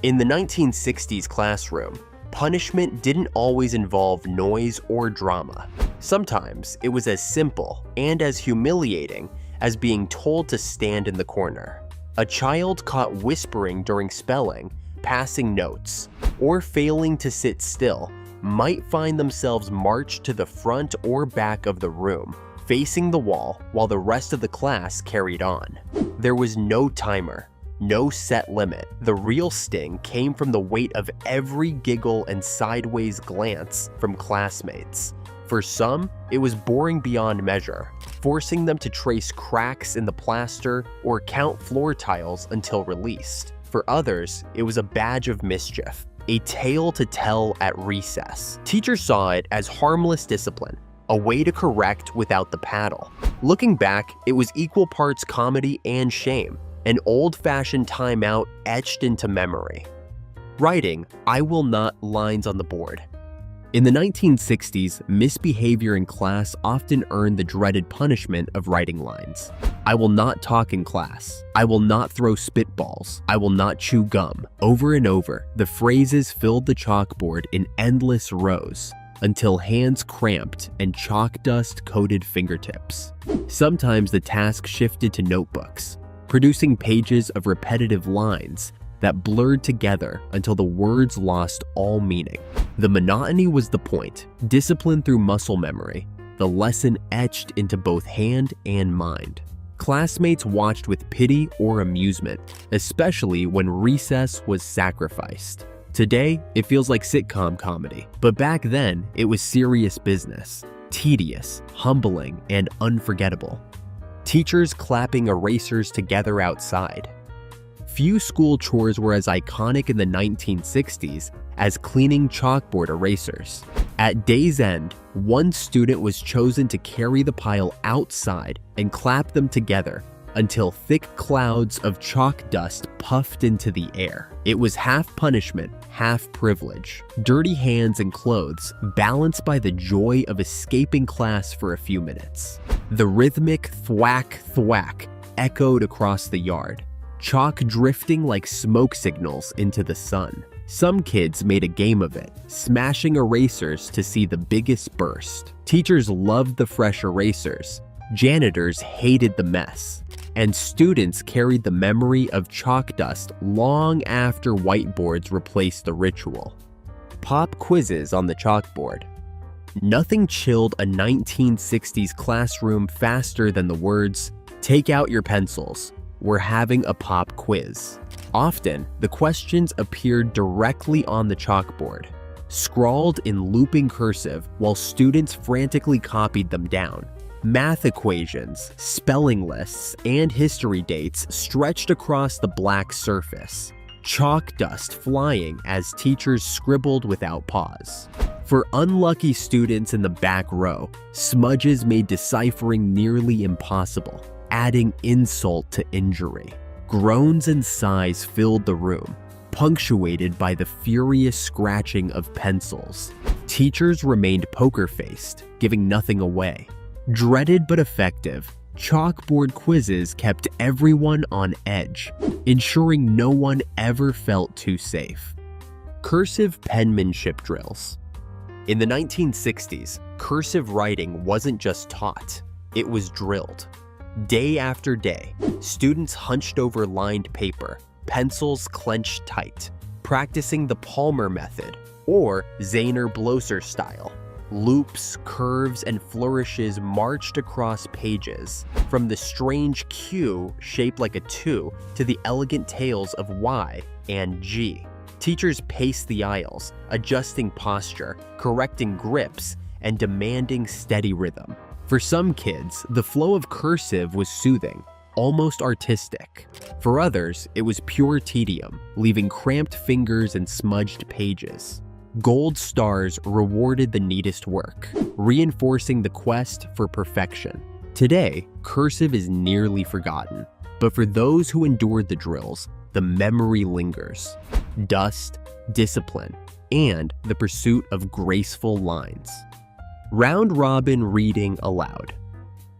In the 1960s classroom, punishment didn't always involve noise or drama. Sometimes it was as simple and as humiliating as being told to stand in the corner. A child caught whispering during spelling, passing notes, or failing to sit still might find themselves marched to the front or back of the room, facing the wall while the rest of the class carried on. There was no timer, no set limit. The real sting came from the weight of every giggle and sideways glance from classmates. For some, it was boring beyond measure, forcing them to trace cracks in the plaster or count floor tiles until released. For others, it was a badge of mischief, a tale to tell at recess. Teachers saw it as harmless discipline, a way to correct without the paddle. Looking back, it was equal parts comedy and shame, an old-fashioned timeout etched into memory. Writing, "I will not" lines on the board. In the 1960s, misbehavior in class often earned the dreaded punishment of writing lines. "I will not talk in class. I will not throw spitballs. I will not chew gum." Over and over, the phrases filled the chalkboard in endless rows until hands cramped and chalk dust coated fingertips. Sometimes the task shifted to notebooks, producing pages of repetitive lines that blurred together until the words lost all meaning. The monotony was the point, discipline through muscle memory, the lesson etched into both hand and mind. Classmates watched with pity or amusement, especially when recess was sacrificed. Today, it feels like sitcom comedy, but back then, it was serious business, tedious, humbling, and unforgettable. Teachers clapping erasers together outside. Few school chores were as iconic in the 1960s as cleaning chalkboard erasers. At day's end, one student was chosen to carry the pile outside and clap them together until thick clouds of chalk dust puffed into the air. It was half punishment, half privilege. Dirty hands and clothes, balanced by the joy of escaping class for a few minutes. The rhythmic thwack thwack echoed across the yard, chalk drifting like smoke signals into the sun. Some kids made a game of it, smashing erasers to see the biggest burst. Teachers loved the fresh erasers. Janitors hated the mess. And students carried the memory of chalk dust long after whiteboards replaced the ritual. Pop quizzes on the chalkboard. Nothing chilled a 1960s classroom faster than the words, "Take out your pencils. We're having a pop quiz." Often, the questions appeared directly on the chalkboard, scrawled in looping cursive while students frantically copied them down. Math equations, spelling lists, and history dates stretched across the black surface, chalk dust flying as teachers scribbled without pause. For unlucky students in the back row, smudges made deciphering nearly impossible, adding insult to injury. Groans and sighs filled the room, punctuated by the furious scratching of pencils. Teachers remained poker-faced, giving nothing away. Dreaded but effective, chalkboard quizzes kept everyone on edge, ensuring no one ever felt too safe. Cursive penmanship drills. In the 1960s, cursive writing wasn't just taught, it was drilled. Day after day, students hunched over lined paper, pencils clenched tight, practicing the Palmer method, or Zahner-Blosser style. Loops, curves, and flourishes marched across pages, from the strange Q shaped like a 2 to the elegant tails of Y and G. Teachers paced the aisles, adjusting posture, correcting grips, and demanding steady rhythm. For some kids, the flow of cursive was soothing, almost artistic. For others, it was pure tedium, leaving cramped fingers and smudged pages. Gold stars rewarded the neatest work, reinforcing the quest for perfection. Today, cursive is nearly forgotten, but for those who endured the drills, the memory lingers. Dust, discipline, and the pursuit of graceful lines. Round-robin reading aloud.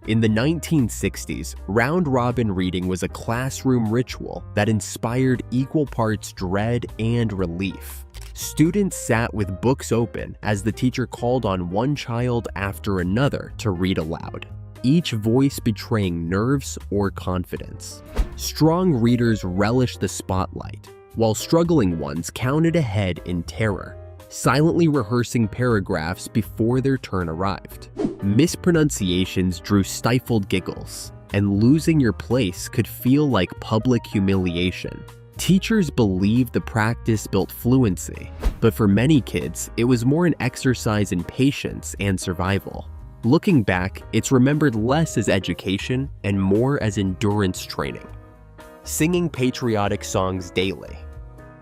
In the 1960s, round-robin reading was a classroom ritual that inspired equal parts dread and relief. Students sat with books open as the teacher called on one child after another to read aloud, each voice betraying nerves or confidence. Strong readers relished the spotlight, while struggling ones counted ahead in terror, silently rehearsing paragraphs before their turn arrived. Mispronunciations drew stifled giggles, and losing your place could feel like public humiliation. Teachers believed the practice built fluency, but for many kids, it was more an exercise in patience and survival. Looking back, it's remembered less as education and more as endurance training. Singing patriotic songs daily.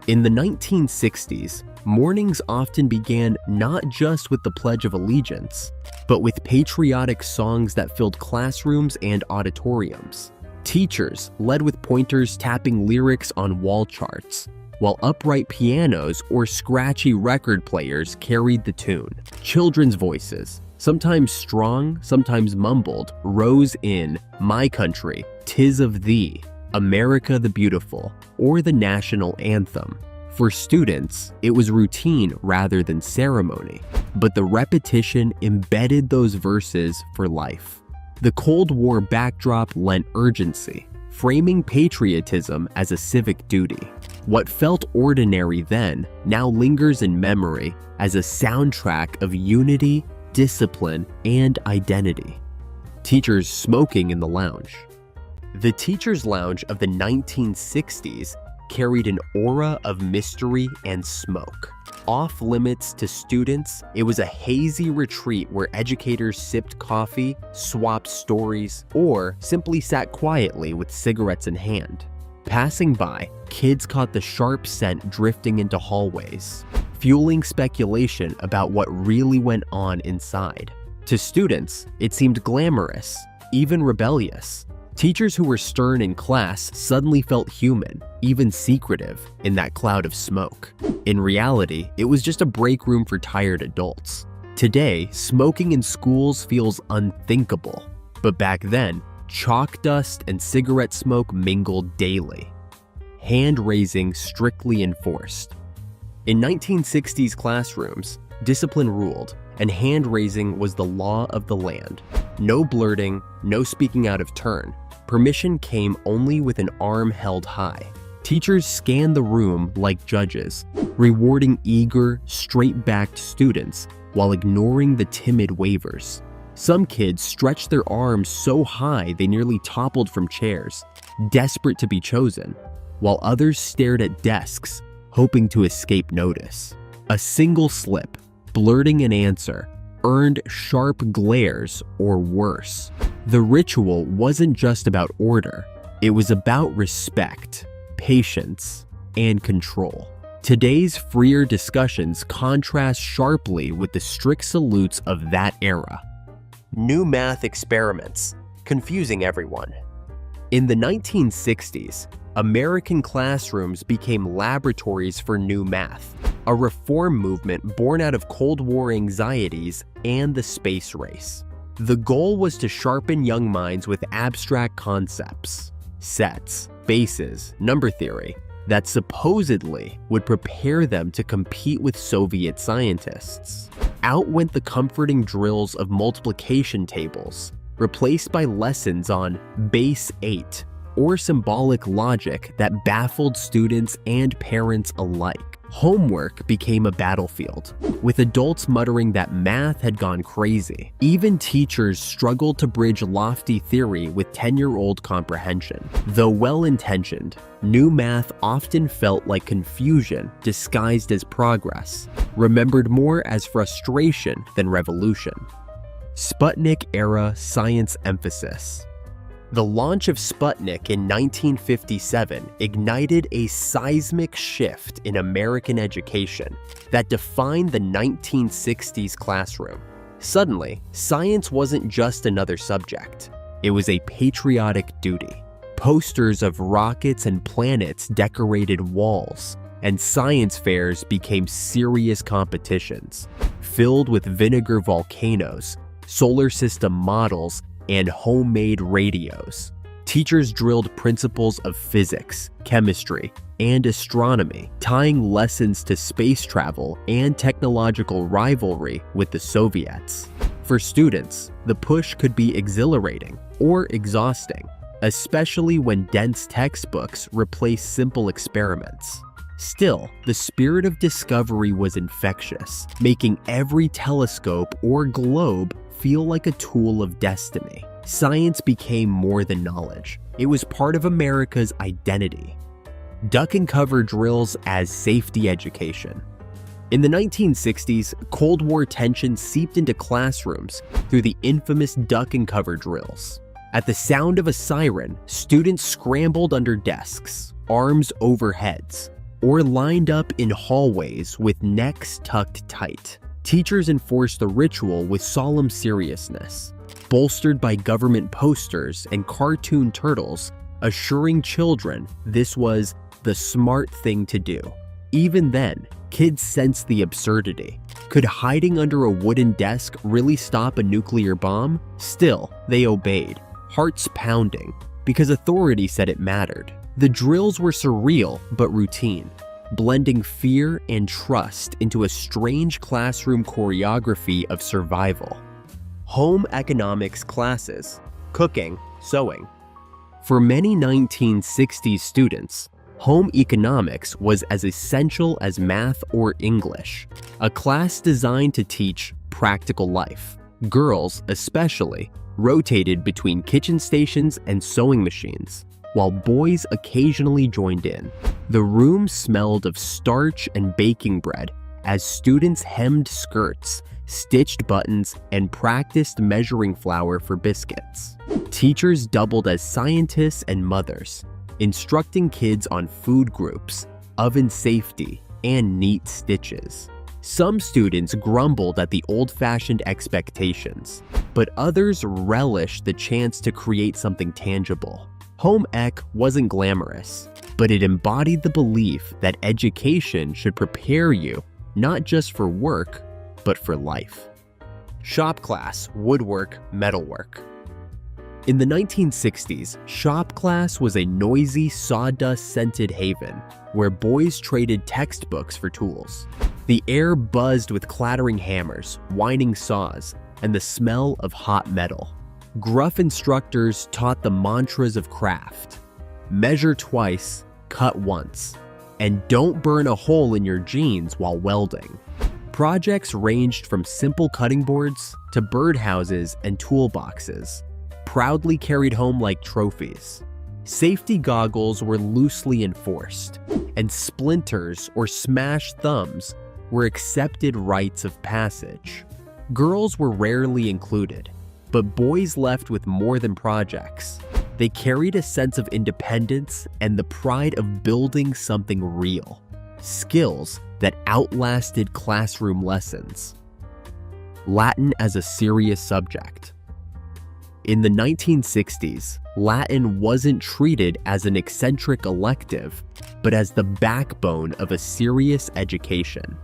In the 1960s, mornings often began not just with the Pledge of Allegiance, but with patriotic songs that filled classrooms and auditoriums. Teachers led with pointers tapping lyrics on wall charts, while upright pianos or scratchy record players carried the tune. Children's voices, sometimes strong, sometimes mumbled, rose in "My Country, 'Tis of Thee," "America the Beautiful," or the national anthem. For students, it was routine rather than ceremony, but the repetition embedded those verses for life. The Cold War backdrop lent urgency, framing patriotism as a civic duty. What felt ordinary then now lingers in memory as a soundtrack of unity, discipline, and identity. Teachers smoking in the lounge. The teacher's lounge of the 1960s carried an aura of mystery and smoke. Off limits to students, it was a hazy retreat where educators sipped coffee, swapped stories, or simply sat quietly with cigarettes in hand. Passing by, kids caught the sharp scent drifting into hallways, fueling speculation about what really went on inside. To students, it seemed glamorous, even rebellious. Teachers who were stern in class suddenly felt human, even secretive, in that cloud of smoke. In reality, it was just a break room for tired adults. Today, smoking in schools feels unthinkable, but back then, chalk dust and cigarette smoke mingled daily. Hand raising strictly enforced. In 1960s classrooms, discipline ruled, and hand-raising was the law of the land. No blurting, no speaking out of turn. Permission came only with an arm held high. Teachers scanned the room like judges, rewarding eager, straight-backed students while ignoring the timid wavers. Some kids stretched their arms so high they nearly toppled from chairs, desperate to be chosen, while others stared at desks, hoping to escape notice. A single slip, blurting an answer, earned sharp glares or worse. The ritual wasn't just about order, it was about respect, patience, and control. Today's freer discussions contrast sharply with the strict salutes of that era. New math experiments, confusing everyone. In the 1960s, American classrooms became laboratories for new math, a reform movement born out of Cold War anxieties and the space race. The goal was to sharpen young minds with abstract concepts, sets, bases, number theory, that supposedly would prepare them to compete with Soviet scientists. Out went the comforting drills of multiplication tables, replaced by lessons on base 8 or symbolic logic that baffled students and parents alike. Homework became a battlefield, with adults muttering that math had gone crazy. Even teachers struggled to bridge lofty theory with 10-year-old comprehension. Though well-intentioned, new math often felt like confusion disguised as progress, remembered more as frustration than revolution. Sputnik-era science emphasis. The launch of Sputnik in 1957 ignited a seismic shift in American education that defined the 1960s classroom. Suddenly, science wasn't just another subject. It was a patriotic duty. Posters of rockets and planets decorated walls, and science fairs became serious competitions, filled with vinegar volcanoes, solar system models, and homemade radios. Teachers drilled principles of physics, chemistry, and astronomy, tying lessons to space travel and technological rivalry with the Soviets. For students, the push could be exhilarating or exhausting, especially when dense textbooks replaced simple experiments. Still, the spirit of discovery was infectious, making every telescope or globe feel like a tool of destiny. Science became more than knowledge. It was part of America's identity. Duck and cover drills as safety education. In the 1960s, Cold War tensions seeped into classrooms through the infamous duck and cover drills. At the sound of a siren, students scrambled under desks, arms over heads, or lined up in hallways with necks tucked tight. Teachers enforced the ritual with solemn seriousness, bolstered by government posters and cartoon turtles, assuring children this was the smart thing to do. Even then, kids sensed the absurdity. Could hiding under a wooden desk really stop a nuclear bomb? Still, they obeyed, hearts pounding, because authority said it mattered. The drills were surreal but routine, blending fear and trust into a strange classroom choreography of survival. Home economics classes, cooking, sewing. For many 1960s students, home economics was as essential as math or English, a class designed to teach practical life. Girls, especially, rotated between kitchen stations and sewing machines, while boys occasionally joined in. The room smelled of starch and baking bread as students hemmed skirts, stitched buttons, and practiced measuring flour for biscuits. Teachers doubled as scientists and mothers, instructing kids on food groups, oven safety, and neat stitches. Some students grumbled at the old-fashioned expectations, but others relished the chance to create something tangible. Home ec wasn't glamorous, but it embodied the belief that education should prepare you not just for work, but for life. Shop class, woodwork, metalwork. In the 1960s, shop class was a noisy, sawdust-scented haven where boys traded textbooks for tools. The air buzzed with clattering hammers, whining saws, and the smell of hot metal. Gruff instructors taught the mantras of craft: measure twice, cut once, and don't burn a hole in your jeans while welding. Projects ranged from simple cutting boards to birdhouses and toolboxes, proudly carried home like trophies. Safety goggles were loosely enforced, and splinters or smashed thumbs were accepted rites of passage. Girls were rarely included, but boys left with more than projects. They carried a sense of independence and the pride of building something real, skills that outlasted classroom lessons. Latin as a serious subject. In the 1960s, Latin wasn't treated as an eccentric elective, but as the backbone of a serious education.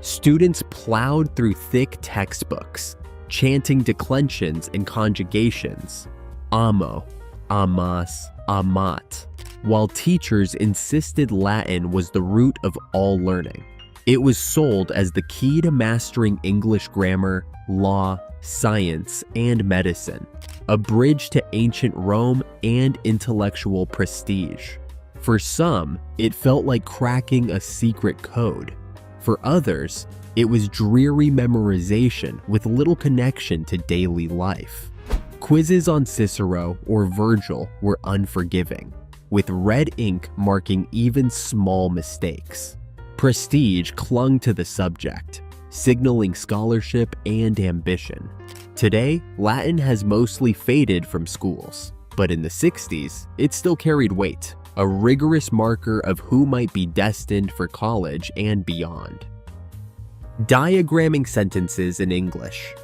Students plowed through thick textbooks, chanting declensions and conjugations, amo, amas, amat, while teachers insisted Latin was the root of all learning. It was sold as the key to mastering English grammar, law, science, and medicine, a bridge to ancient Rome and intellectual prestige. For some, it felt like cracking a secret code. For others, it was dreary memorization with little connection to daily life. Quizzes on Cicero or Virgil were unforgiving, with red ink marking even small mistakes. Prestige clung to the subject, signaling scholarship and ambition. Today, Latin has mostly faded from schools, but in the 60s, it still carried weight, a rigorous marker of who might be destined for college and beyond. Diagramming sentences in English.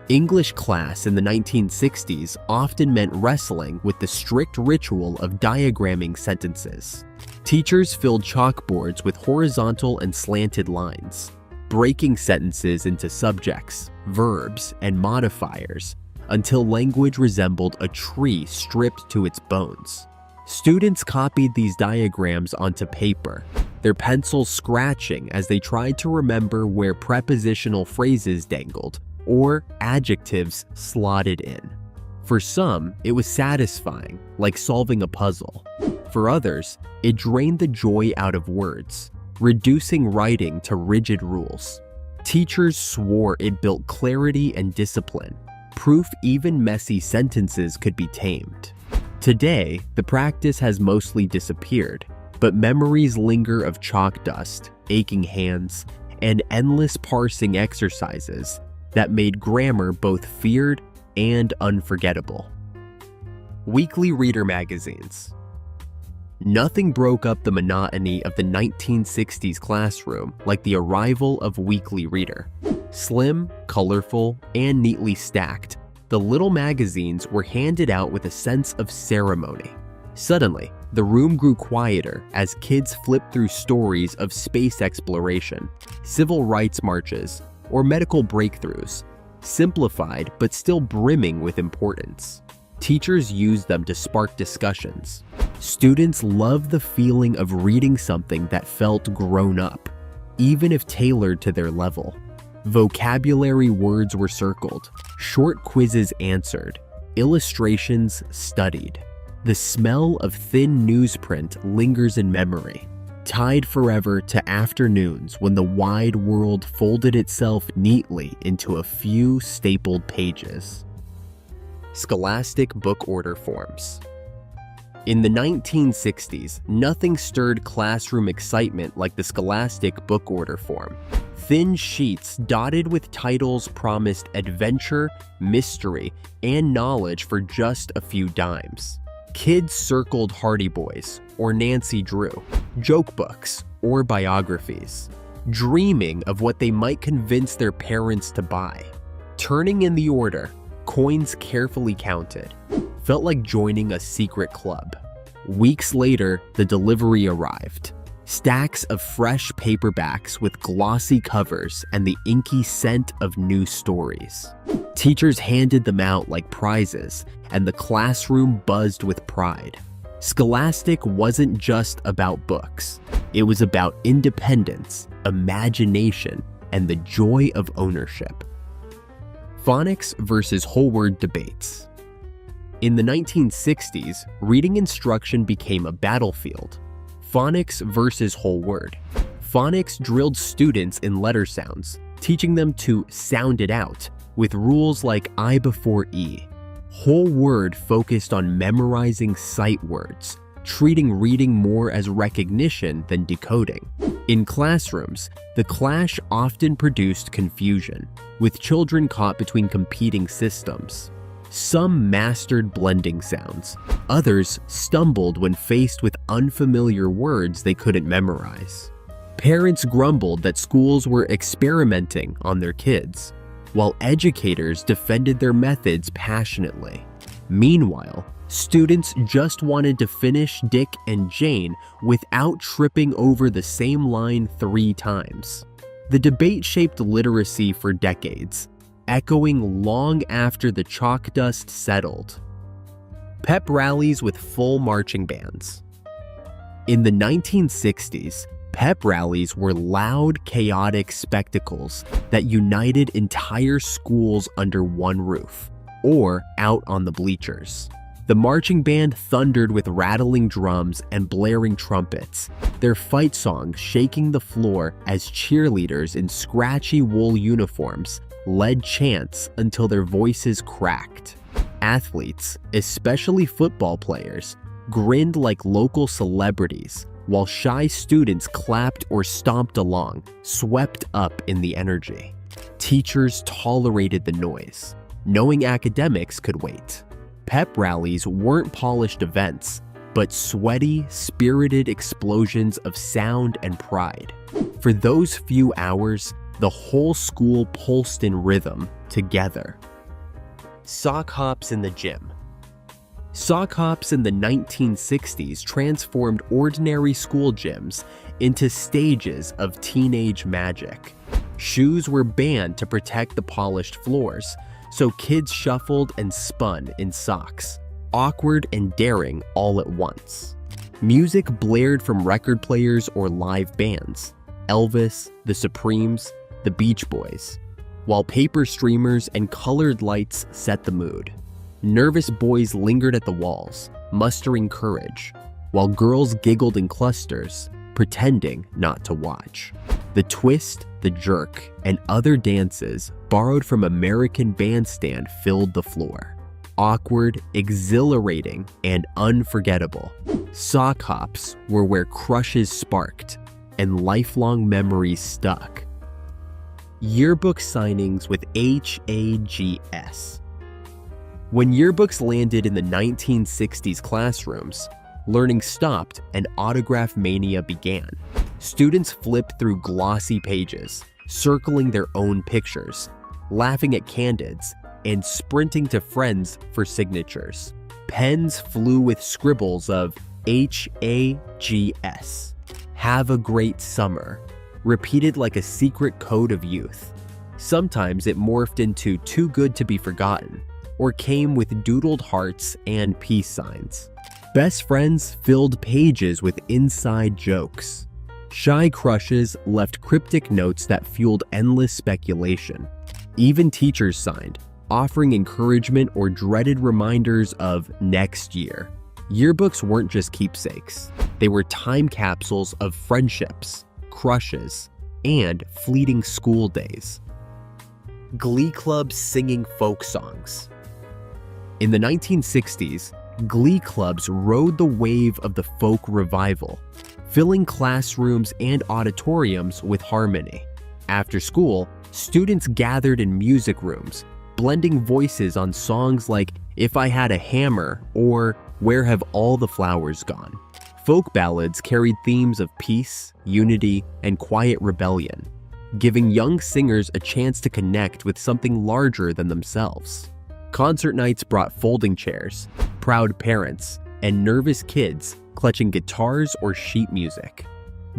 English class in the 1960s often meant wrestling with the strict ritual of diagramming sentences. Teachers filled chalkboards with horizontal and slanted lines, breaking sentences into subjects, verbs, and modifiers until language resembled a tree stripped to its bones. Students copied these diagrams onto paper, their pencils scratching as they tried to remember where prepositional phrases dangled or adjectives slotted in. For some, it was satisfying, like solving a puzzle. For others, it drained the joy out of words, reducing writing to rigid rules. Teachers swore it built clarity and discipline, proof even messy sentences could be tamed. Today, the practice has mostly disappeared, but memories linger of chalk dust, aching hands, and endless parsing exercises that made grammar both feared and unforgettable. Weekly reader magazines. Nothing broke up the monotony of the 1960s classroom like the arrival of Weekly Reader. Slim, colorful, and neatly stacked, the little magazines were handed out with a sense of ceremony. Suddenly, the room grew quieter as kids flipped through stories of space exploration, civil rights marches, or medical breakthroughs, simplified but still brimming with importance. Teachers used them to spark discussions. Students loved the feeling of reading something that felt grown up, even if tailored to their level. Vocabulary words were circled, short quizzes answered, illustrations studied. The smell of thin newsprint lingers in memory, tied forever to afternoons when the wide world folded itself neatly into a few stapled pages. Scholastic book order forms. In the 1960s, nothing stirred classroom excitement like the Scholastic book order form. Thin sheets dotted with titles promised adventure, mystery, and knowledge for just a few dimes. Kids circled Hardy Boys or Nancy Drew, joke books, or biographies, dreaming of what they might convince their parents to buy. Turning in the order, coins carefully counted, felt like joining a secret club. Weeks later, the delivery arrived. stacks of fresh paperbacks with glossy covers and the inky scent of new stories. Teachers handed them out like prizes, and the classroom buzzed with pride. Scholastic wasn't just about books. It was about independence, imagination, and the joy of ownership. Phonics versus whole word debates. In the 1960s, reading instruction became a battlefield. Phonics versus whole word. Phonics drilled students in letter sounds, teaching them to sound it out, with rules like I before E. Whole word focused on memorizing sight words, treating reading more as recognition than decoding. In classrooms, the clash often produced confusion, with children caught between competing systems. Some mastered blending sounds. Others stumbled when faced with unfamiliar words they couldn't memorize. Parents grumbled that schools were experimenting on their kids, while educators defended their methods passionately. Meanwhile, students just wanted to finish Dick and Jane without tripping over the same line 3 times. The debate shaped literacy for decades, echoing long after the chalk dust settled. Pep rallies with full marching bands. In the 1960s, pep rallies were loud, chaotic spectacles that united entire schools under one roof, or out on the bleachers. The marching band thundered with rattling drums and blaring trumpets, their fight songs shaking the floor as cheerleaders in scratchy wool uniforms led chants until their voices cracked. Athletes, especially football players, grinned like local celebrities, while shy students clapped or stomped along, swept up in the energy. Teachers tolerated the noise, knowing academics could wait. Pep rallies weren't polished events, but sweaty, spirited explosions of sound and pride. For those few hours, the whole school pulsed in rhythm together. Sock hops in the gym. Sock hops in the 1960s transformed ordinary school gyms into stages of teenage magic. Shoes were banned to protect the polished floors, so kids shuffled and spun in socks, awkward and daring all at once. Music blared from record players or live bands, Elvis, the Supremes, the Beach Boys, while paper streamers and colored lights set the mood. Nervous boys lingered at the walls, mustering courage, while girls giggled in clusters, pretending not to watch. The twist, the jerk, and other dances borrowed from American Bandstand filled the floor. Awkward, exhilarating, and unforgettable. Sock hops were where crushes sparked and lifelong memories stuck. Yearbook signings with HAGS. When yearbooks landed in the 1960s classrooms, learning stopped and autograph mania began. Students flipped through glossy pages, circling their own pictures, laughing at candids, and sprinting to friends for signatures. Pens flew with scribbles of HAGS, have a great summer, repeated like a secret code of youth. Sometimes it morphed into too good to be forgotten, or came with doodled hearts and peace signs. Best friends filled pages with inside jokes. Shy crushes left cryptic notes that fueled endless speculation. Even teachers signed, offering encouragement or dreaded reminders of next year. Yearbooks weren't just keepsakes. They were time capsules of friendships, crushes, and fleeting school days. Glee clubs singing folk songs. In the 1960s, glee clubs rode the wave of the folk revival, filling classrooms and auditoriums with harmony. After school, students gathered in music rooms, blending voices on songs like If I Had a Hammer or Where Have All the Flowers Gone? Folk ballads carried themes of peace, unity, and quiet rebellion, giving young singers a chance to connect with something larger than themselves. Concert nights brought folding chairs, proud parents, and nervous kids clutching guitars or sheet music.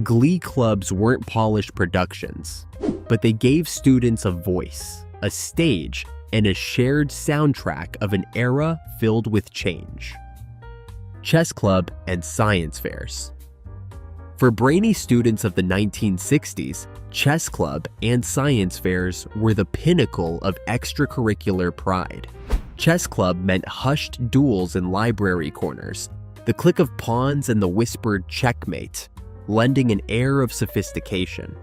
Glee clubs weren't polished productions, but they gave students a voice, a stage, and a shared soundtrack of an era filled with change. Chess club and science fairs. For brainy students of the 1960s, chess club and science fairs were the pinnacle of extracurricular pride. Chess club meant hushed duels in library corners, the click of pawns and the whispered checkmate, lending an air of sophistication.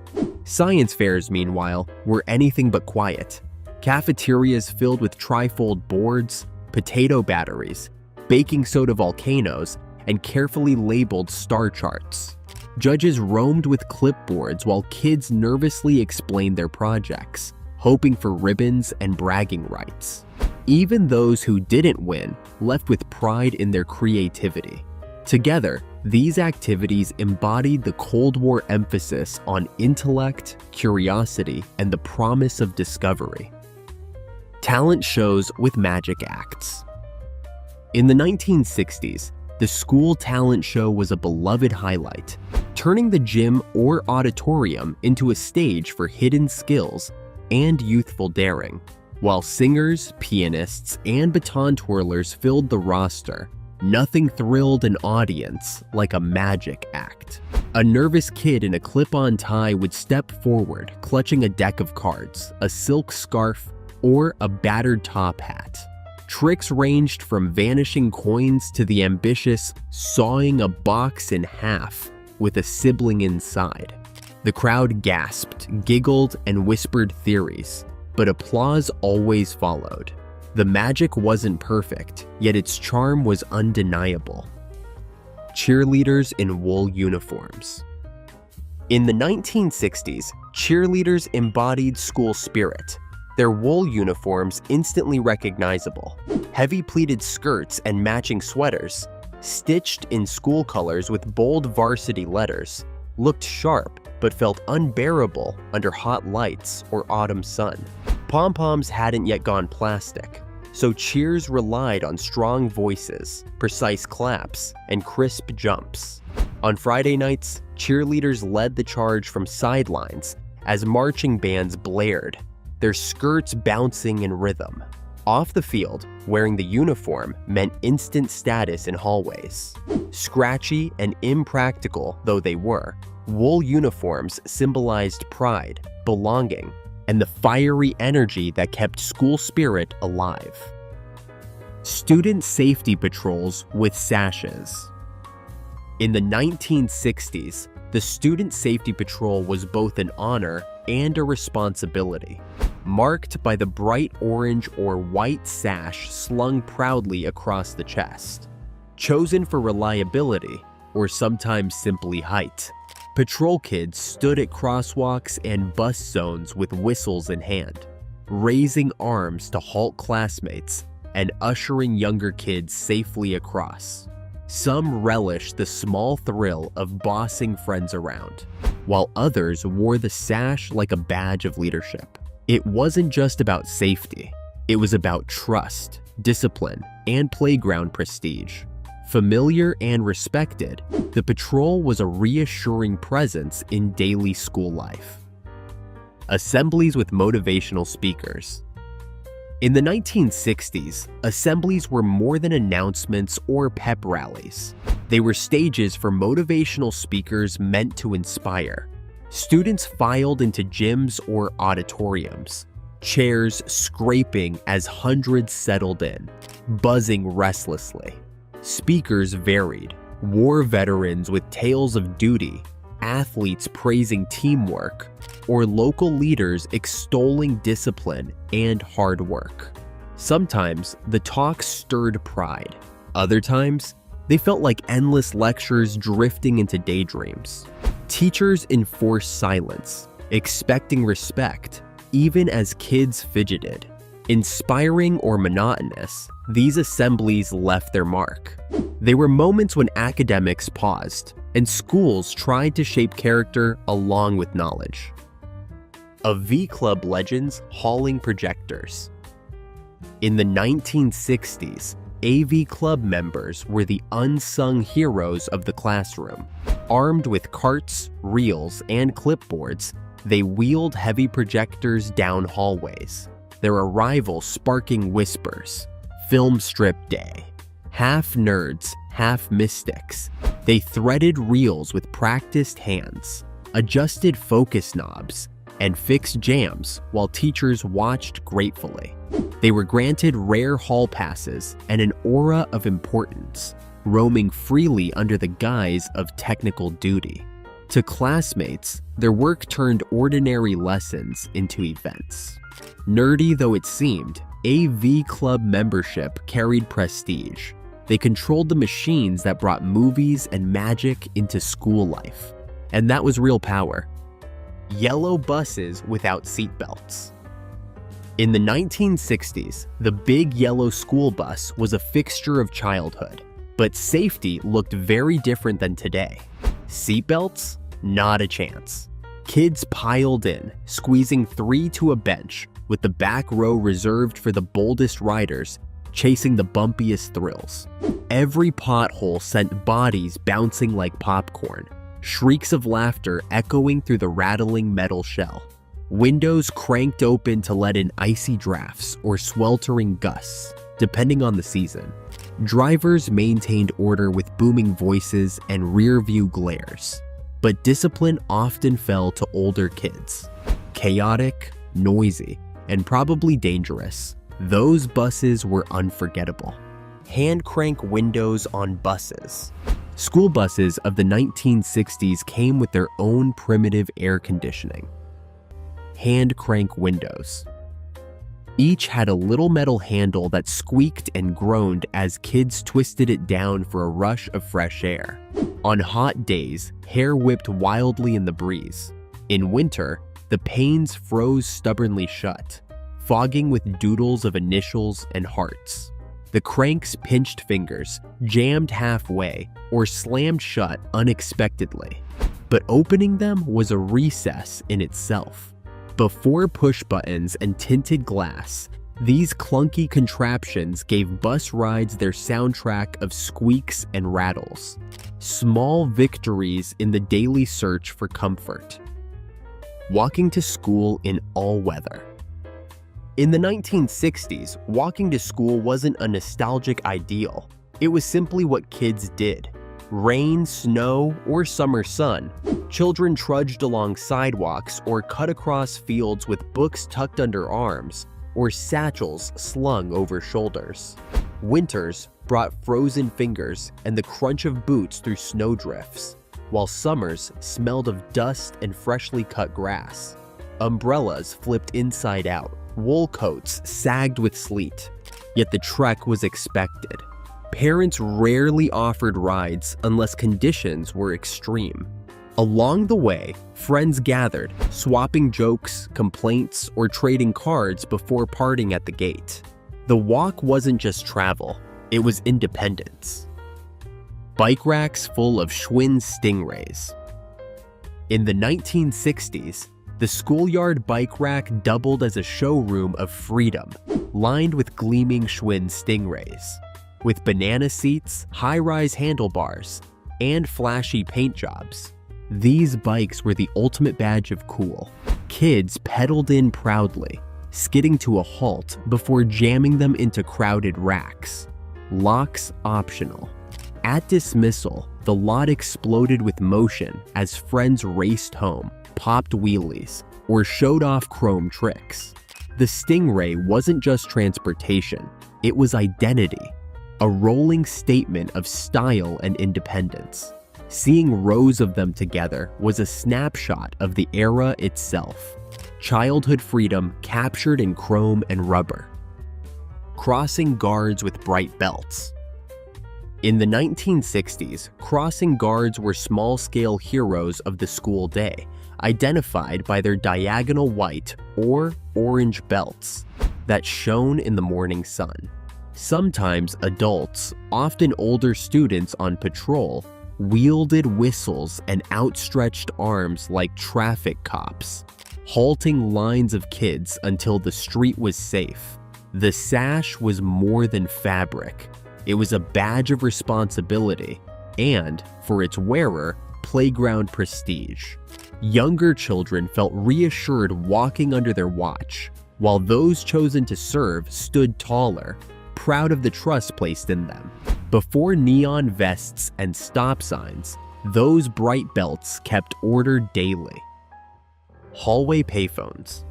Science fairs, meanwhile, were anything but quiet. Cafeterias filled with trifold boards, potato batteries, baking soda volcanoes, and carefully labeled star charts. Judges roamed with clipboards while kids nervously explained their projects, hoping for ribbons and bragging rights. Even those who didn't win left with pride in their creativity. Together, these activities embodied the Cold War emphasis on intellect, curiosity, and the promise of discovery. Talent shows with magic acts. In the 1960s, the school talent show was a beloved highlight, turning the gym or auditorium into a stage for hidden skills and youthful daring. While singers, pianists, and baton twirlers filled the roster, nothing thrilled an audience like a magic act. A nervous kid in a clip-on tie would step forward, clutching a deck of cards, a silk scarf, or a battered top hat. Tricks ranged from vanishing coins to the ambitious sawing a box in half with a sibling inside. The crowd gasped, giggled, and whispered theories, but applause always followed. The magic wasn't perfect, yet its charm was undeniable. Cheerleaders in wool uniforms. In the 1960s, cheerleaders embodied school spirit. Their wool uniforms instantly recognizable. Heavy pleated skirts and matching sweaters, stitched in school colors with bold varsity letters, looked sharp but felt unbearable under hot lights or autumn sun. Pom-poms hadn't yet gone plastic, so cheers relied on strong voices, precise claps, and crisp jumps. On Friday nights, cheerleaders led the charge from sidelines as marching bands blared, their skirts bouncing in rhythm. Off the field, wearing the uniform meant instant status in hallways. Scratchy and impractical though they were, wool uniforms symbolized pride, belonging, and the fiery energy that kept school spirit alive. Student safety patrols with sashes. In the 1960s, the Student Safety Patrol was both an honor and a responsibility, marked by the bright orange or white sash slung proudly across the chest. Chosen for reliability, or sometimes simply height, patrol kids stood at crosswalks and bus zones with whistles in hand, raising arms to halt classmates and ushering younger kids safely across. Some relished the small thrill of bossing friends around, while others wore the sash like a badge of leadership. It wasn't just about safety, it was about trust, discipline, and playground prestige. Familiar and respected, the patrol was a reassuring presence in daily school life. Assemblies with motivational speakers. In the 1960s, assemblies were more than announcements or pep rallies. They were stages for motivational speakers meant to inspire. Students filed into gyms or auditoriums, chairs scraping as hundreds settled in, buzzing restlessly. Speakers varied: war veterans with tales of duty, athletes praising teamwork, or local leaders extolling discipline and hard work. Sometimes the talks stirred pride. Other times, they felt like endless lectures drifting into daydreams. Teachers enforced silence, expecting respect, even as kids fidgeted. Inspiring or monotonous, these assemblies left their mark. They were moments when academics paused, and schools tried to shape character along with knowledge. Of V-Club legends hauling projectors. In the 1960s, AV Club members were the unsung heroes of the classroom. Armed with carts, reels, and clipboards, they wheeled heavy projectors down hallways, their arrival sparking whispers. Film strip day. Half nerds, half mystics. They threaded reels with practiced hands, adjusted focus knobs, and fixed jams while teachers watched gratefully. They were granted rare hall passes and an aura of importance, roaming freely under the guise of technical duty. To classmates, their work turned ordinary lessons into events. Nerdy though it seemed, AV Club membership carried prestige. They controlled the machines that brought movies and magic into school life. And that was real power. Yellow buses without seatbelts. In the 1960s, the big yellow school bus was a fixture of childhood, but safety looked very different than today. Seatbelts? Not a chance. Kids piled in, squeezing 3 to a bench, with the back row reserved for the boldest riders, chasing the bumpiest thrills. Every pothole sent bodies bouncing like popcorn, shrieks of laughter echoing through the rattling metal shell. Windows cranked open to let in icy drafts or sweltering gusts, depending on the season. Drivers maintained order with booming voices and rear-view glares, but discipline often fell to older kids. Chaotic, noisy, and probably dangerous, those buses were unforgettable. Hand crank windows on buses. School buses of the 1960s came with their own primitive air conditioning. Hand crank windows. Each had a little metal handle that squeaked and groaned as kids twisted it down for a rush of fresh air. On hot days, hair whipped wildly in the breeze. In winter, the panes froze stubbornly shut, fogging with doodles of initials and hearts. The crank's pinched fingers jammed halfway or slammed shut unexpectedly, but opening them was a recess in itself. Before push buttons and tinted glass, these clunky contraptions gave bus rides their soundtrack of squeaks and rattles. Small victories in the daily search for comfort. Walking to school in all weather. In the 1960s, walking to school wasn't a nostalgic ideal. It was simply what kids did. Rain, snow, or summer sun, children trudged along sidewalks or cut across fields with books tucked under arms or satchels slung over shoulders. Winters brought frozen fingers and the crunch of boots through snowdrifts, while summers smelled of dust and freshly cut grass. Umbrellas flipped inside out, wool coats sagged with sleet, yet the trek was expected. Parents rarely offered rides unless conditions were extreme. Along the way, friends gathered, swapping jokes, complaints, or trading cards before parting at the gate. The walk wasn't just travel, it was independence. Bike racks full of Schwinn Stingrays. In the 1960s, the schoolyard bike rack doubled as a showroom of freedom, lined with gleaming Schwinn Stingrays. With banana seats, high-rise handlebars, and flashy paint jobs, these bikes were the ultimate badge of cool. Kids pedaled in proudly, skidding to a halt before jamming them into crowded racks. Locks optional. At dismissal, the lot exploded with motion as friends raced home, popped wheelies, or showed off chrome tricks. The Stingray wasn't just transportation, it was identity, a rolling statement of style and independence. Seeing rows of them together was a snapshot of the era itself. Childhood freedom captured in chrome and rubber. Crossing guards with bright belts. In the 1960s, crossing guards were small-scale heroes of the school day, identified by their diagonal white or orange belts that shone in the morning sun. Sometimes adults, often older students on patrol, wielded whistles and outstretched arms like traffic cops, halting lines of kids until the street was safe. The sash was more than fabric. It was a badge of responsibility and, for its wearer, playground prestige. Younger children felt reassured walking under their watch, while those chosen to serve stood taller, proud of the trust placed in them. Before neon vests and stop signs, those bright belts kept order daily. Hallway payphones.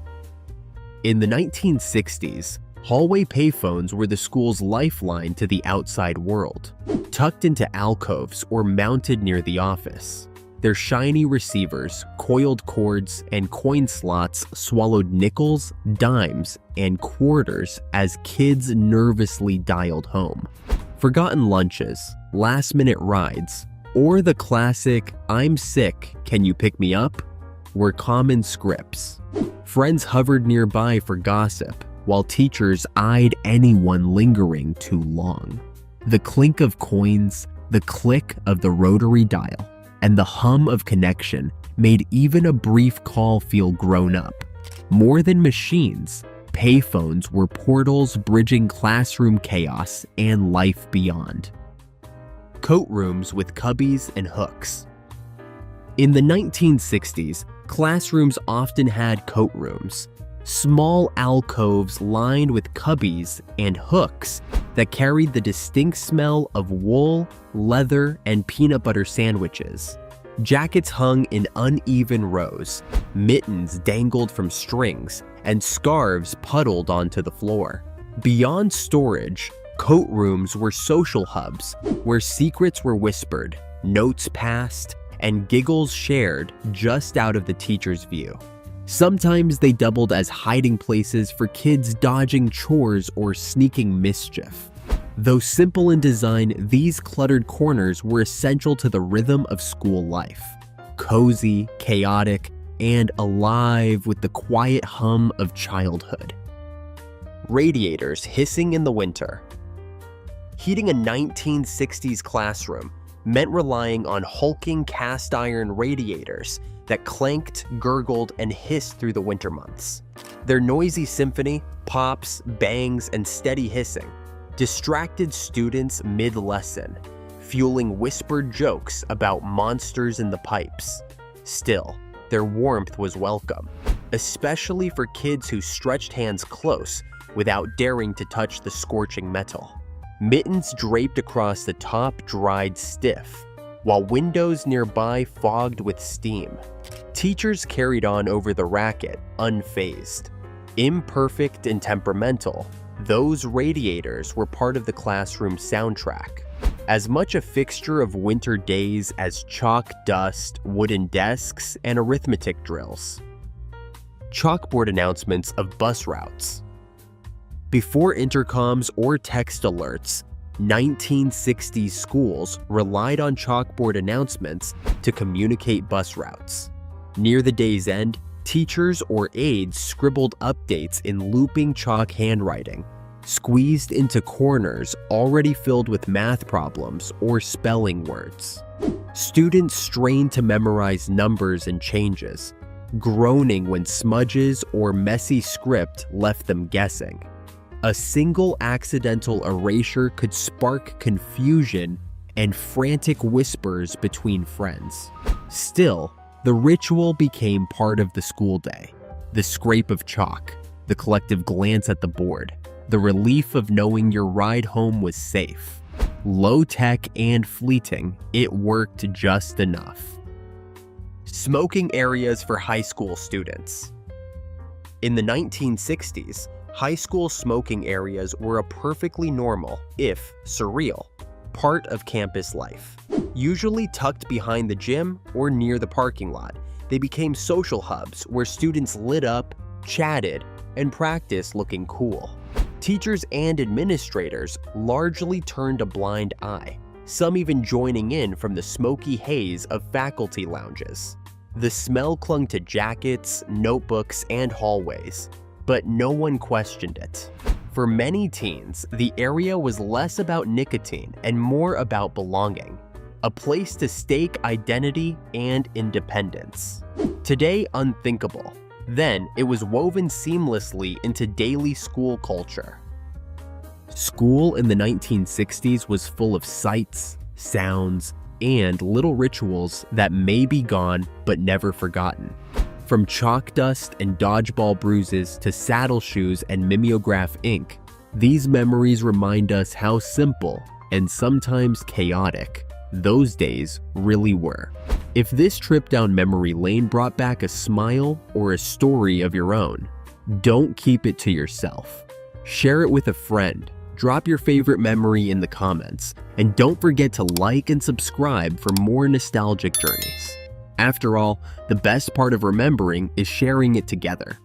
In the 1960s, hallway payphones were the school's lifeline to the outside world, tucked into alcoves or mounted near the office. Their shiny receivers, coiled cords, and coin slots swallowed nickels, dimes, and quarters as kids nervously dialed home. Forgotten lunches, last-minute rides, or the classic "I'm sick, can you pick me up?" were common scripts. Friends hovered nearby for gossip, while teachers eyed anyone lingering too long. The clink of coins, the click of the rotary dial, and the hum of connection made even a brief call feel grown up. More than machines, payphones were portals bridging classroom chaos and life beyond. Coat rooms with cubbies and hooks. In the 1960s, classrooms often had coat rooms, small alcoves lined with cubbies and hooks that carried the distinct smell of wool, leather, and peanut butter sandwiches. Jackets hung in uneven rows, mittens dangled from strings, and scarves puddled onto the floor. Beyond storage, coat rooms were social hubs where secrets were whispered, notes passed, and giggles shared just out of the teacher's view. Sometimes they doubled as hiding places for kids dodging chores or sneaking mischief. Though simple in design, these cluttered corners were essential to the rhythm of school life. Cozy, chaotic, and alive with the quiet hum of childhood. Radiators hissing in the winter. Heating a 1960s classroom meant relying on hulking cast iron radiators that clanked, gurgled, and hissed through the winter months. Their noisy symphony, pops, bangs, and steady hissing distracted students mid-lesson, fueling whispered jokes about monsters in the pipes. Still, their warmth was welcome, especially for kids who stretched hands close without daring to touch the scorching metal. Mittens draped across the top dried stiff, while windows nearby fogged with steam. Teachers carried on over the racket, unfazed. Imperfect and temperamental, those radiators were part of the classroom soundtrack, as much a fixture of winter days as chalk dust, wooden desks, and arithmetic drills. Chalkboard announcements of bus routes. Before intercoms or text alerts, 1960s schools relied on chalkboard announcements to communicate bus routes. Near the day's end, teachers or aides scribbled updates in looping chalk handwriting, squeezed into corners already filled with math problems or spelling words. Students strained to memorize numbers and changes, groaning when smudges or messy script left them guessing. A single accidental erasure could spark confusion and frantic whispers between friends. Still, the ritual became part of the school day. The scrape of chalk, the collective glance at the board, the relief of knowing your ride home was safe. Low-tech and fleeting, it worked just enough. Smoking areas for high school students. In the 1960s, high school smoking areas were a perfectly normal, if surreal, part of campus life. Usually tucked behind the gym or near the parking lot, they became social hubs where students lit up, chatted, and practiced looking cool. Teachers and administrators largely turned a blind eye, some even joining in from the smoky haze of faculty lounges. The smell clung to jackets, notebooks, and hallways, but no one questioned it. For many teens, the area was less about nicotine and more about belonging, a place to stake identity and independence. Today, unthinkable. Then, it was woven seamlessly into daily school culture. School in the 1960s was full of sights, sounds, and little rituals that may be gone but never forgotten. From chalk dust and dodgeball bruises to saddle shoes and mimeograph ink, these memories remind us how simple and sometimes chaotic those days really were. If this trip down memory lane brought back a smile or a story of your own, don't keep it to yourself. Share it with a friend, drop your favorite memory in the comments, and don't forget to like and subscribe for more nostalgic journeys. After all, the best part of remembering is sharing it together.